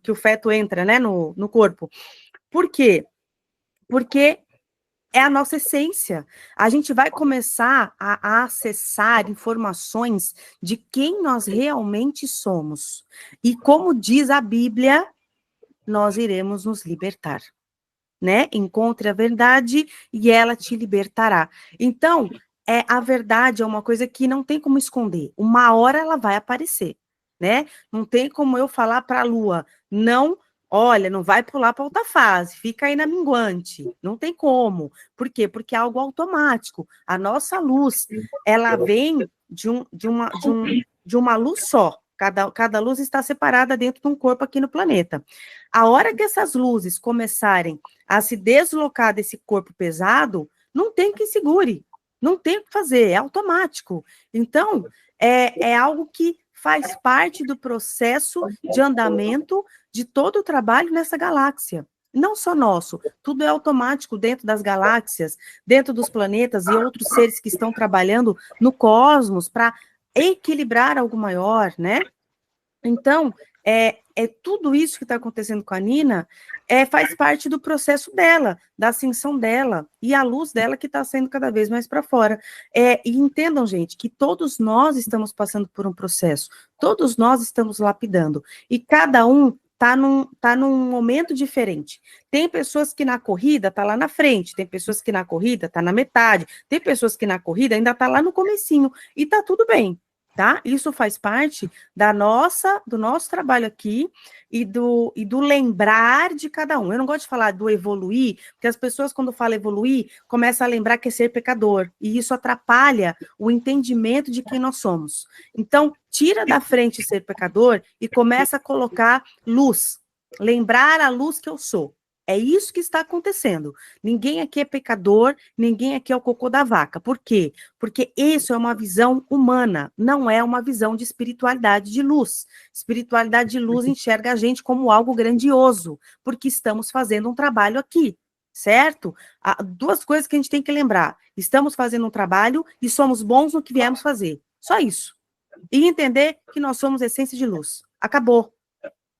o feto entra, né, no corpo. Por quê? Porque é a nossa essência. A gente vai começar a acessar informações de quem nós realmente somos. E como diz a Bíblia, nós iremos nos libertar, né? Encontre a verdade e ela te libertará. Então, a verdade é uma coisa que não tem como esconder. Uma hora ela vai aparecer, né? Não tem como eu falar para a Lua, não, olha, não vai pular para outra fase, fica aí na minguante. Não tem como. Por quê? Porque é algo automático. A nossa luz, ela vem de uma luz só. Cada luz está separada dentro de um corpo aqui no planeta. A hora que essas luzes começarem a se deslocar desse corpo pesado, não tem que segure, não tem o que fazer, é automático. Então, é algo que faz parte do processo de andamento de todo o trabalho nessa galáxia. Não só nosso, tudo é automático dentro das galáxias, dentro dos planetas e outros seres que estão trabalhando no cosmos para equilibrar algo maior, né? Então, tudo isso que está acontecendo com a Nina faz parte do processo dela, da ascensão dela, e a luz dela que está saindo cada vez mais para fora. E entendam, gente, que todos nós estamos passando por um processo, todos nós estamos lapidando, e cada um tá num momento diferente. Tem pessoas que na corrida tá lá na frente, tem pessoas que na corrida tá na metade, tem pessoas que na corrida ainda tá lá no comecinho, e tá tudo bem. Tá? Isso faz parte do nosso trabalho aqui e do lembrar de cada um. Eu não gosto de falar do evoluir, porque as pessoas, quando falam evoluir, começam a lembrar que é ser pecador, e isso atrapalha o entendimento de quem nós somos. Então, tira da frente ser pecador e começa a colocar luz, lembrar a luz que eu sou. É isso que está acontecendo. Ninguém aqui é pecador, ninguém aqui é o cocô da vaca. Por quê? Porque isso é uma visão humana, não é uma visão de espiritualidade de luz. Espiritualidade de luz enxerga a gente como algo grandioso, porque estamos fazendo um trabalho aqui, certo? Duas coisas que a gente tem que lembrar. Estamos fazendo um trabalho e somos bons no que viemos fazer. Só isso. E entender que nós somos essência de luz. Acabou.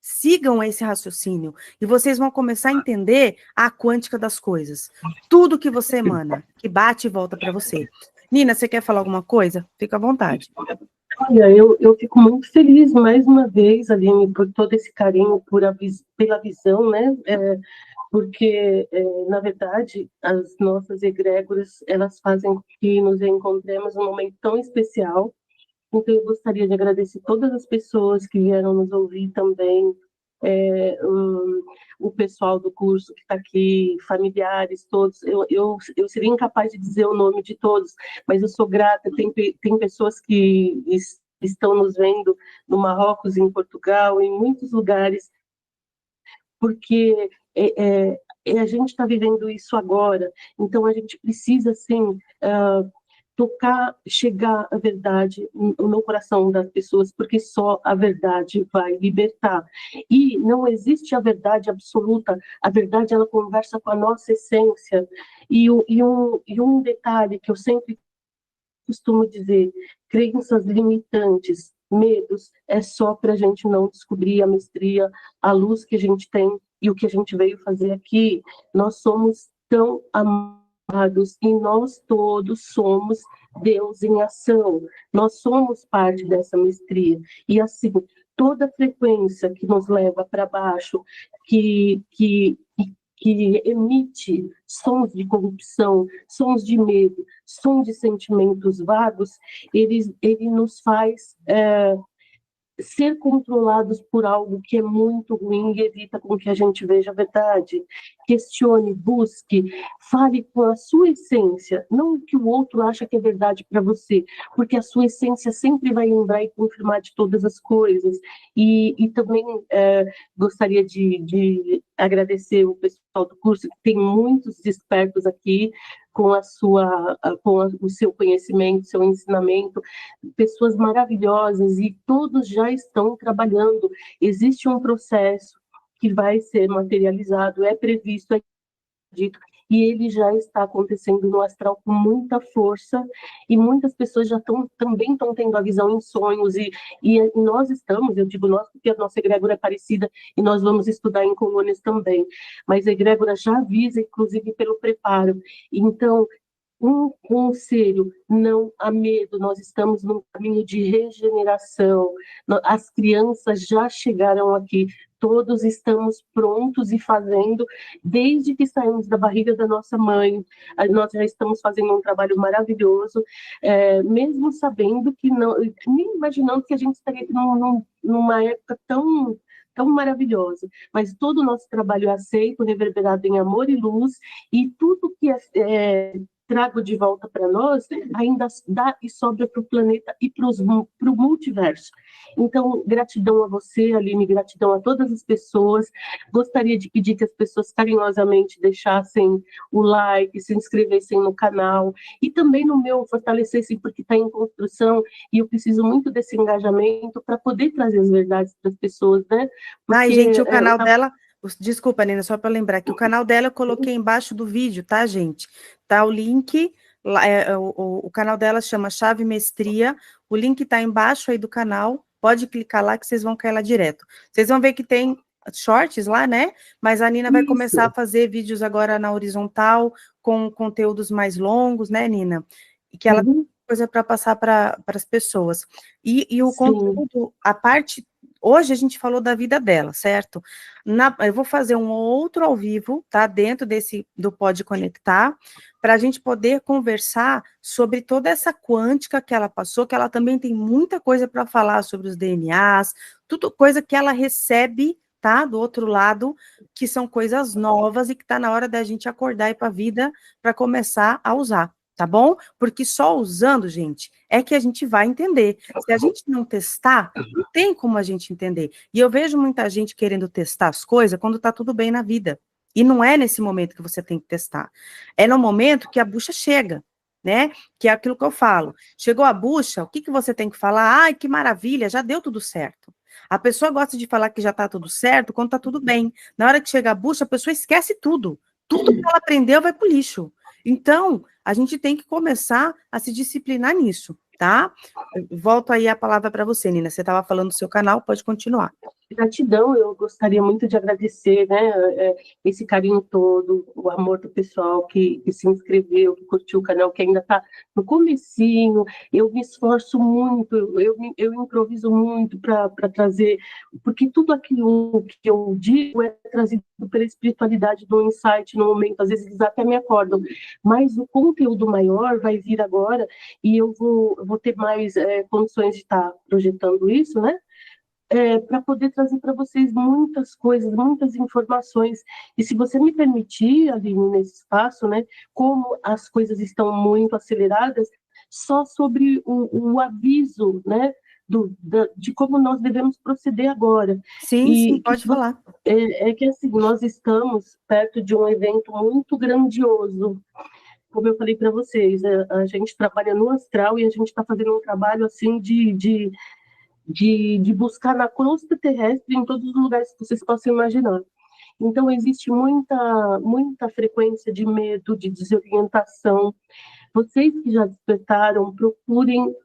Sigam esse raciocínio e vocês vão começar a entender a quântica das coisas. Tudo que você emana, que bate e volta para você. Nina, você quer falar alguma coisa? Fica à vontade. Olha, eu fico muito feliz, mais uma vez, Aline, por todo esse carinho pela visão, né? Porque, na verdade, as nossas egrégoras, elas fazem com que nos encontremos num momento tão especial. Então, eu gostaria de agradecer todas as pessoas que vieram nos ouvir também, o pessoal do curso que está aqui, familiares, todos. Eu seria incapaz de dizer o nome de todos, mas eu sou grata. Tem pessoas que estão nos vendo no Marrocos, em Portugal, em muitos lugares, porque a gente está vivendo isso agora, então a gente precisa, assim, tocar, chegar a verdade no coração das pessoas, porque só a verdade vai libertar. E não existe a verdade absoluta, a verdade ela conversa com a nossa essência. E um detalhe que eu sempre costumo dizer, crenças limitantes, medos, é só para a gente não descobrir a mestria, a luz que a gente tem e o que a gente veio fazer aqui. Nós somos tão amados e nós todos somos Deus em ação. Nós somos parte dessa mestria. E assim, toda frequência que nos leva para baixo, que emite sons de corrupção, sons de medo, sons de sentimentos vagos, ele nos faz ser controlados por algo que é muito ruim e evita com que a gente veja a verdade. Questione, busque, fale com a sua essência, não o que o outro acha que é verdade para você, porque a sua essência sempre vai lembrar e confirmar de todas as coisas. E também gostaria de agradecer o pessoal do curso, que tem muitos expertos aqui, com o seu conhecimento, seu ensinamento, pessoas maravilhosas, e todos já estão trabalhando. Existe um processo que vai ser materializado, é previsto, é dito, e ele já está acontecendo no astral com muita força, e muitas pessoas também estão tendo a visão em sonhos, e nós estamos, eu digo nós, porque a nossa egrégora é parecida, e nós vamos estudar em colônias também, mas a egrégora já avisa, inclusive pelo preparo. Então, um conselho, não há medo, nós estamos num caminho de regeneração, as crianças já chegaram aqui, todos estamos prontos e fazendo, desde que saímos da barriga da nossa mãe, nós já estamos fazendo um trabalho maravilhoso, mesmo sabendo que não, nem imaginando que a gente estaria numa época tão maravilhosa, mas todo o nosso trabalho é aceito, reverberado em amor e luz, e tudo que trago de volta para nós, ainda dá e sobra para o planeta e para o multiverso. Então, gratidão a você, Aline, gratidão a todas as pessoas. Gostaria de pedir que as pessoas carinhosamente deixassem o like, se inscrevessem no canal e também no meu, fortalecessem, porque está em construção e eu preciso muito desse engajamento para poder trazer as verdades para as pessoas, né? Porque, ai, gente, o canal dela... Desculpa, Nina, só para lembrar que o canal dela eu coloquei embaixo do vídeo, tá, gente? Tá o link, o canal dela chama Chave Mestria, o link tá embaixo aí do canal, pode clicar lá que vocês vão cair lá direto. Vocês vão ver que tem shorts lá, né? Mas a Nina vai começar a fazer vídeos agora na horizontal, com conteúdos mais longos, né, Nina? E que ela tem coisa para passar para as pessoas. E o conteúdo, a parte... Hoje a gente falou da vida dela, certo? Eu vou fazer um outro ao vivo, tá? Dentro do Pode Conectar, para a gente poder conversar sobre toda essa quântica que ela passou, que ela também tem muita coisa para falar sobre os DNAs, tudo coisa que ela recebe, tá? Do outro lado, que são coisas novas e que está na hora da gente acordar e ir para a vida para começar a usar. Tá bom? Porque só usando, gente, é que a gente vai entender. Se a gente não testar, não tem como a gente entender. E eu vejo muita gente querendo testar as coisas quando tá tudo bem na vida. E não é nesse momento que você tem que testar. É no momento que a bucha chega, né? Que é aquilo que eu falo. Chegou a bucha, o que você tem que falar? Ai, que maravilha, já deu tudo certo. A pessoa gosta de falar que já tá tudo certo quando tá tudo bem. Na hora que chega a bucha, a pessoa esquece tudo. Tudo que ela aprendeu vai pro lixo. Então, a gente tem que começar a se disciplinar nisso, tá? Volto aí a palavra para você, Nina. Você estava falando do seu canal, pode continuar. Gratidão, eu gostaria muito de agradecer, né, esse carinho todo, o amor do pessoal que se inscreveu, que curtiu o canal, que ainda está no comecinho. Eu me esforço muito, eu improviso muito para trazer, porque tudo aquilo que eu digo é trazido pela espiritualidade do insight no momento, às vezes eles até me acordam, mas o conteúdo maior vai vir agora e eu vou ter mais condições de estar projetando isso, né? Para poder trazer para vocês muitas coisas, muitas informações. E se você me permitir, Aline, nesse espaço, né, como as coisas estão muito aceleradas, só sobre o aviso, né, de como nós devemos proceder agora. Sim, pode falar. É que assim, nós estamos perto de um evento muito grandioso, como eu falei para vocês, a gente trabalha no astral e a gente está fazendo um trabalho assim de buscar na crosta terrestre em todos os lugares que vocês possam imaginar. Então, existe muita frequência de medo, de desorientação. Vocês que já despertaram, procurem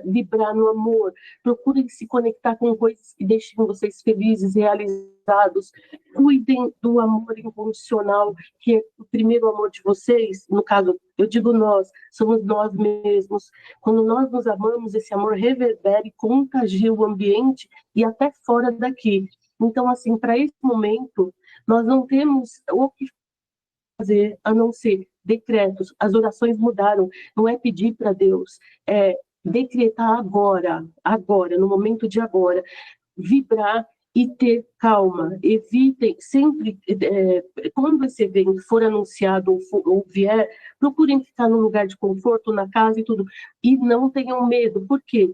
vibrar no amor, procurem se conectar com coisas que deixem vocês felizes, realizados. Cuidem do amor incondicional, que é o primeiro amor de vocês. No caso, eu digo nós, somos nós mesmos. Quando nós nos amamos, esse amor reverbera e contagia o ambiente e até fora daqui. Então, assim, para esse momento, nós não temos o que fazer a não ser decretos. As orações mudaram. Não é pedir para Deus, é decretar agora, no momento de agora, vibrar e ter calma. Evitem sempre, quando esse evento for anunciado ou vier, procurem ficar num lugar de conforto, na casa e tudo, e não tenham medo. Por quê?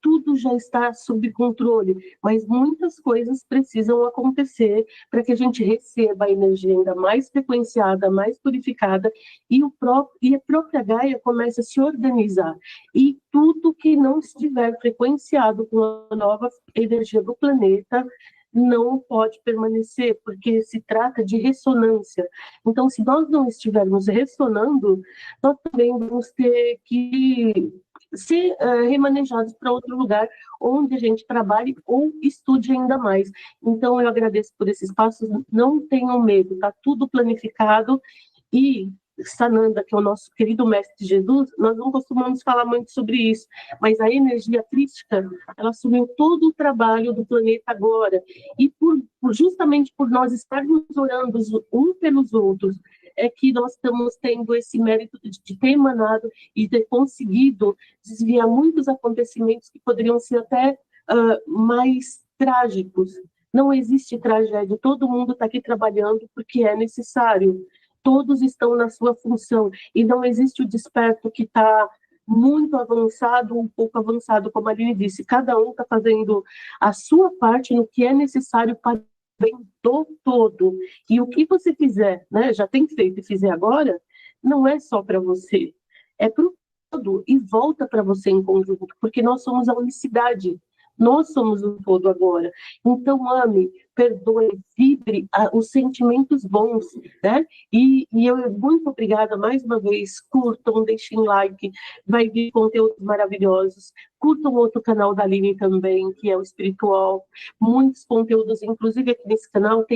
Tudo já está sob controle, mas muitas coisas precisam acontecer para que a gente receba a energia ainda mais frequenciada, mais purificada, e a própria Gaia começa a se organizar. E tudo que não estiver frequenciado com a nova energia do planeta não pode permanecer, porque se trata de ressonância. Então, se nós não estivermos ressonando, nós também vamos ter que ser remanejados para outro lugar onde a gente trabalhe ou estude ainda mais. Então, eu agradeço por esses passos, não tenham medo, está tudo planificado. E Sananda, que é o nosso querido mestre Jesus, nós não costumamos falar muito sobre isso, mas a energia crística, ela assumiu todo o trabalho do planeta agora, e justamente por nós estarmos orando um pelos outros, é que nós estamos tendo esse mérito de ter emanado e ter conseguido desviar muitos acontecimentos que poderiam ser até mais trágicos. Não existe tragédia, todo mundo está aqui trabalhando porque é necessário. Todos estão na sua função, e não existe o desperto que está muito avançado ou um pouco avançado, como a Aline disse, cada um está fazendo a sua parte no que é necessário para o bem do todo, e o que você fizer, né, já tem feito e fizer agora, não é só para você, é para o todo, e volta para você em conjunto, porque nós somos a unicidade, nós somos o todo agora. Então, ame, perdoe, vibre os sentimentos bons, né? E eu, muito obrigada mais uma vez. Curtam, deixem like, vai vir conteúdos maravilhosos. Curtam outro canal da Aline também, que é o Espiritual. Muitos conteúdos, inclusive aqui nesse canal,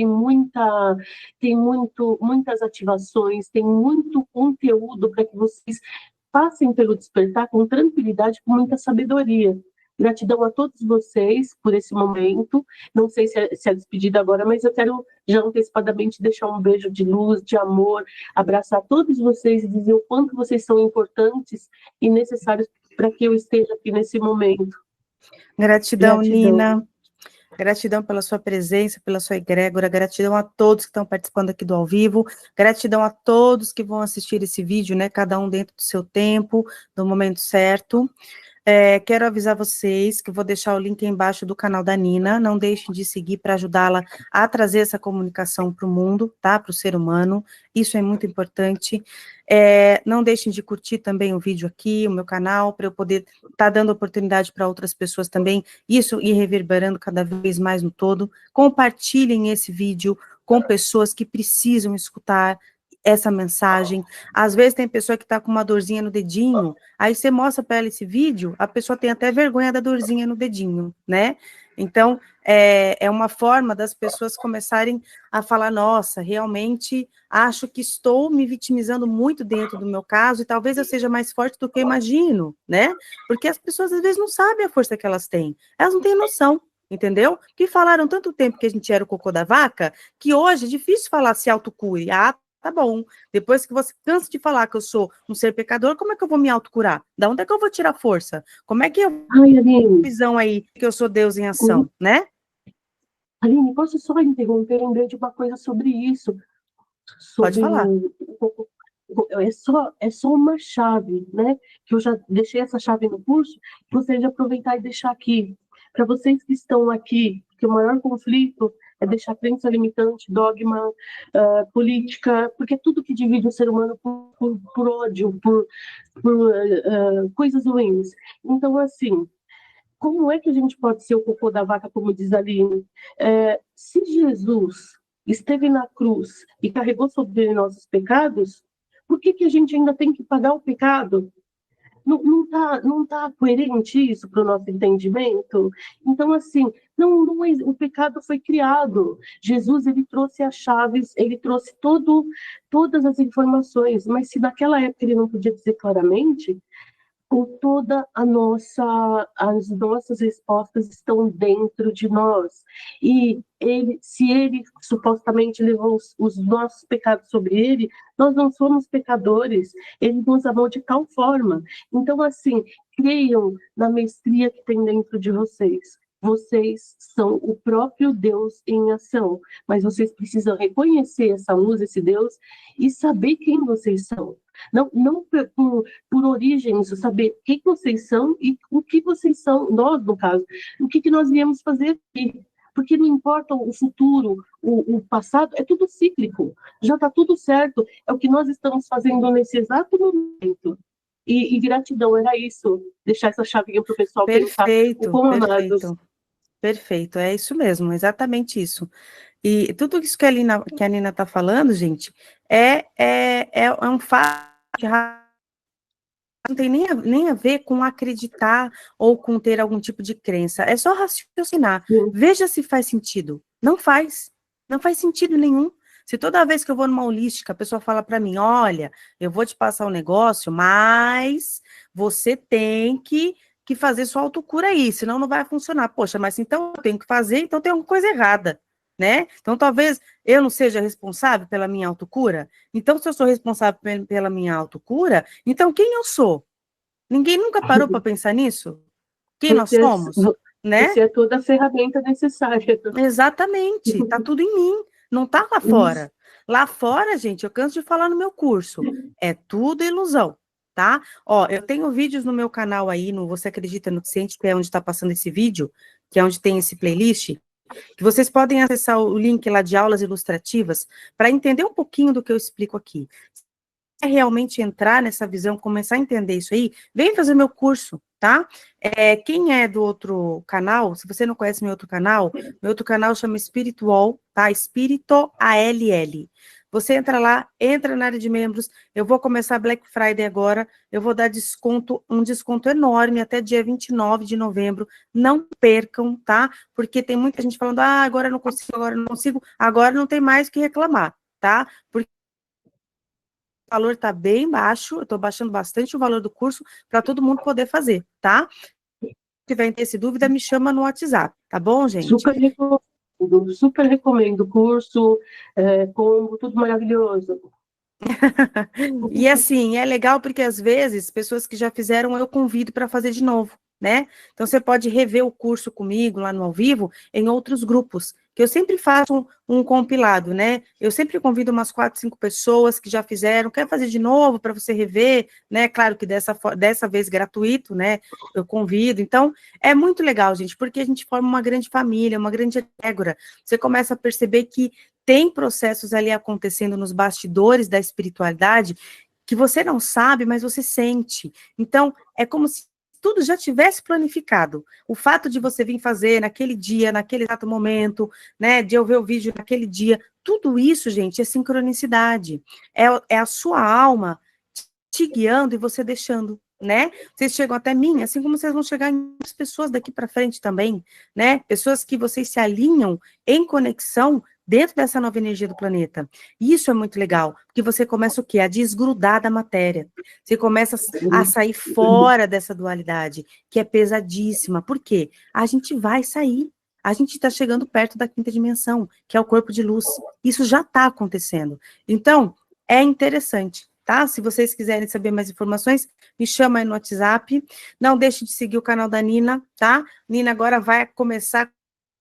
muitas ativações, tem muito conteúdo para que vocês passem pelo despertar com tranquilidade, com muita sabedoria. Gratidão a todos vocês por esse momento. Não sei se é despedida agora, mas eu quero já antecipadamente deixar um beijo de luz, de amor, abraçar todos vocês e dizer o quanto vocês são importantes e necessários para que eu esteja aqui nesse momento. Gratidão, Nina. Gratidão pela sua presença, pela sua egrégora, gratidão a todos que estão participando aqui do ao vivo, gratidão a todos que vão assistir esse vídeo, né, cada um dentro do seu tempo, no momento certo. Quero avisar vocês que eu vou deixar o link aí embaixo do canal da Nina, não deixem de seguir para ajudá-la a trazer essa comunicação para o mundo, tá, para o ser humano, isso é muito importante. Não deixem de curtir também o vídeo aqui, o meu canal, para eu poder estar dando oportunidade para outras pessoas também, isso ir reverberando cada vez mais no todo. Compartilhem esse vídeo com pessoas que precisam escutar essa mensagem. Às vezes tem pessoa que está com uma dorzinha no dedinho, aí você mostra para ela esse vídeo, a pessoa tem até vergonha da dorzinha no dedinho, né? Então, é uma forma das pessoas começarem a falar, nossa, realmente acho que estou me vitimizando muito dentro do meu caso, e talvez eu seja mais forte do que eu imagino, né? Porque as pessoas às vezes não sabem a força que elas têm, elas não têm noção, entendeu? Que falaram tanto tempo que a gente era o cocô da vaca, que hoje é difícil falar se autocure. Tá bom, depois que você cansa de falar que eu sou um ser pecador, como é que eu vou me autocurar? Da onde é que eu vou tirar força? Como é que eu Aline, visão aí que eu sou Deus em ação, né? Aline, posso só interromper? Lembrei de uma coisa sobre isso. Pode falar. É só uma chave, né? Que eu já deixei essa chave no curso, gostaria de aproveitar e deixar aqui. Para vocês que estão aqui, que o maior conflito é deixar crença limitante, dogma, política, porque é tudo que divide o ser humano por ódio, por coisas ruins. Então, assim, como é que a gente pode ser o cocô da vaca, como diz a Aline? Se Jesus esteve na cruz e carregou sobre ele nossos pecados, por que a gente ainda tem que pagar o pecado? Não tá coerente isso para o nosso entendimento? Então, assim, o pecado foi criado. Jesus, ele trouxe as chaves, ele trouxe todas as informações, mas se naquela época ele não podia dizer claramente, com toda as nossas respostas estão dentro de nós. E se ele supostamente levou os nossos pecados sobre ele, nós não somos pecadores. Ele nos amou de tal forma. Então, assim, creiam na mestria que tem dentro de vocês. Vocês são o próprio Deus em ação, mas vocês precisam reconhecer essa luz, esse Deus, e saber quem vocês são. Não por origens, saber quem vocês são e o que vocês são, nós, no caso, o que nós viemos fazer aqui. Porque não importa o futuro, o passado, é tudo cíclico, já está tudo certo, é o que nós estamos fazendo nesse exato momento. E gratidão, era isso, deixar essa chavinha para o pessoal pensar o quão amados. Perfeito, é isso mesmo, exatamente isso. E tudo isso que a Nina está falando, gente, é um fato que não tem nem a ver com acreditar ou com ter algum tipo de crença. É só raciocinar. Sim. Veja se faz sentido. Não faz. Não faz sentido nenhum. Se toda vez que eu vou numa holística, a pessoa fala para mim, olha, eu vou te passar um negócio, mas você tem que fazer sua autocura aí, senão não vai funcionar. Poxa, mas então eu tenho que fazer, então tem alguma coisa errada, né? Então talvez eu não seja responsável pela minha autocura. Então, se eu sou responsável pela minha autocura, então quem eu sou? Ninguém nunca parou para pensar nisso? Quem nós somos? Né? Você é toda a ferramenta necessária. Exatamente, tá tudo em mim, não tá lá fora. Lá fora, gente, eu canso de falar no meu curso, é tudo ilusão, tá? Ó, eu tenho vídeos no meu canal aí, no Você Acredita no Ciente, que é onde está passando esse vídeo, que é onde tem esse playlist, que vocês podem acessar o link lá de aulas ilustrativas para entender um pouquinho do que eu explico aqui. Se realmente entrar nessa visão, começar a entender isso aí, vem fazer meu curso, tá? Quem é do outro canal, se você não conhece meu outro canal chama Espiritual, tá? Espírito ALL. Você entra lá, entra na área de membros, eu vou começar Black Friday agora, eu vou dar um desconto enorme até dia 29 de novembro, não percam, tá? Porque tem muita gente falando, agora eu não consigo, agora não tem mais o que reclamar, tá? Porque o valor está bem baixo, eu estou baixando bastante o valor do curso para todo mundo poder fazer, tá? Se tiver esse dúvida, me chama no WhatsApp, tá bom, gente? Super recomendo o curso, combo, tudo maravilhoso. E assim, é legal porque às vezes, pessoas que já fizeram, eu convido para fazer de novo, né? Então você pode rever o curso comigo lá no ao vivo, em outros grupos, que eu sempre faço um compilado, né? Eu sempre convido umas 4, 5 pessoas que já fizeram, quer fazer de novo para você rever, né? Claro que dessa vez gratuito, né? Eu convido. Então, é muito legal, gente, porque a gente forma uma grande família, uma grande egrégora. Você começa a perceber que tem processos ali acontecendo nos bastidores da espiritualidade que você não sabe, mas você sente. Então, é como se tudo já tivesse planificado. O fato de você vir fazer naquele dia, naquele exato momento, né, de eu ver o vídeo naquele dia, tudo isso, gente, é sincronicidade. É a sua alma te guiando e você deixando, né? Vocês chegam até mim, assim como vocês vão chegar em muitas pessoas daqui para frente também, né? Pessoas que vocês se alinham em conexão dentro dessa nova energia do planeta. Isso é muito legal, porque você começa o quê? A desgrudar da matéria. Você começa a sair fora dessa dualidade, que é pesadíssima. Por quê? A gente vai sair. A gente está chegando perto da quinta dimensão, que é o corpo de luz. Isso já está acontecendo. Então, é interessante, tá? Se vocês quiserem saber mais informações, me chama aí no WhatsApp. Não deixe de seguir o canal da Nina, tá? Nina agora vai começar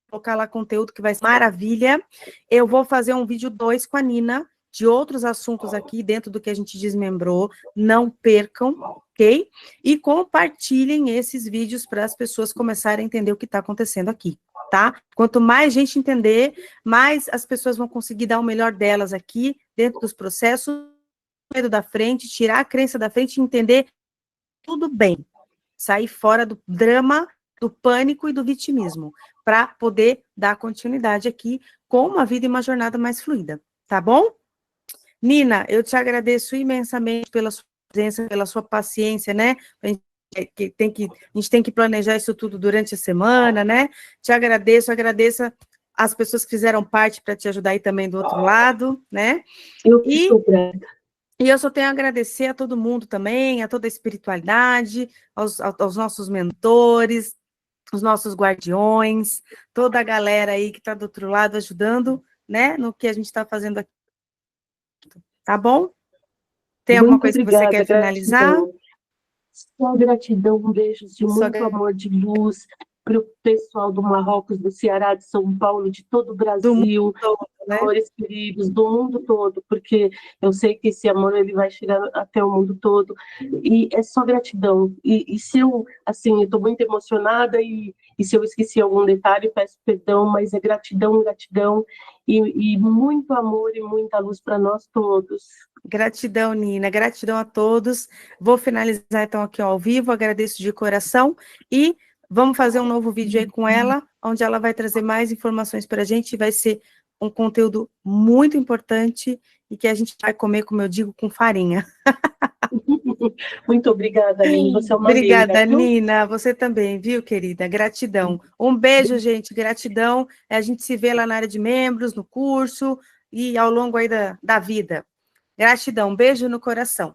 colocar lá conteúdo que vai ser maravilha. Eu vou fazer um vídeo 2 com a Nina, de outros assuntos aqui, dentro do que a gente desmembrou. Não percam, ok? E compartilhem esses vídeos para as pessoas começarem a entender o que está acontecendo aqui, tá? Quanto mais gente entender, mais as pessoas vão conseguir dar o melhor delas aqui, dentro dos processos, medo da frente, tirar a crença da frente e entender tudo bem. Sair fora do drama, do pânico e do vitimismo, para poder dar continuidade aqui com uma vida e uma jornada mais fluida, tá bom? Nina, eu te agradeço imensamente pela sua presença, pela sua paciência, né? A gente tem que planejar isso tudo durante a semana, né? Te agradeço as pessoas que fizeram parte para te ajudar aí também do outro lado, né? E eu só tenho a agradecer a todo mundo também, a toda a espiritualidade, aos nossos mentores, os nossos guardiões, toda a galera aí que está do outro lado ajudando, né, no que a gente está fazendo aqui. Tá bom? Tem alguma coisa que você quer finalizar? Só gratidão, beijos de muito amor, de luz, para o pessoal do Marrocos, do Ceará, de São Paulo, de todo o Brasil, todo, né? Amores queridos, do mundo todo, porque eu sei que esse amor ele vai chegar até o mundo todo, e é só gratidão. E se eu, assim, estou muito emocionada, e se eu esqueci algum detalhe, peço perdão, mas é gratidão, gratidão, e muito amor e muita luz para nós todos. Gratidão, Nina, gratidão a todos. Vou finalizar então aqui ao vivo, agradeço de coração, e vamos fazer um novo vídeo aí com ela, onde ela vai trazer mais informações para a gente, vai ser um conteúdo muito importante, e que a gente vai comer, como eu digo, com farinha. Muito obrigada, Nina, você é uma Obrigada, linda, Nina, você também, viu, querida? Gratidão. Um beijo, gente, gratidão. A gente se vê lá na área de membros, no curso, e ao longo aí da vida. Gratidão, beijo no coração.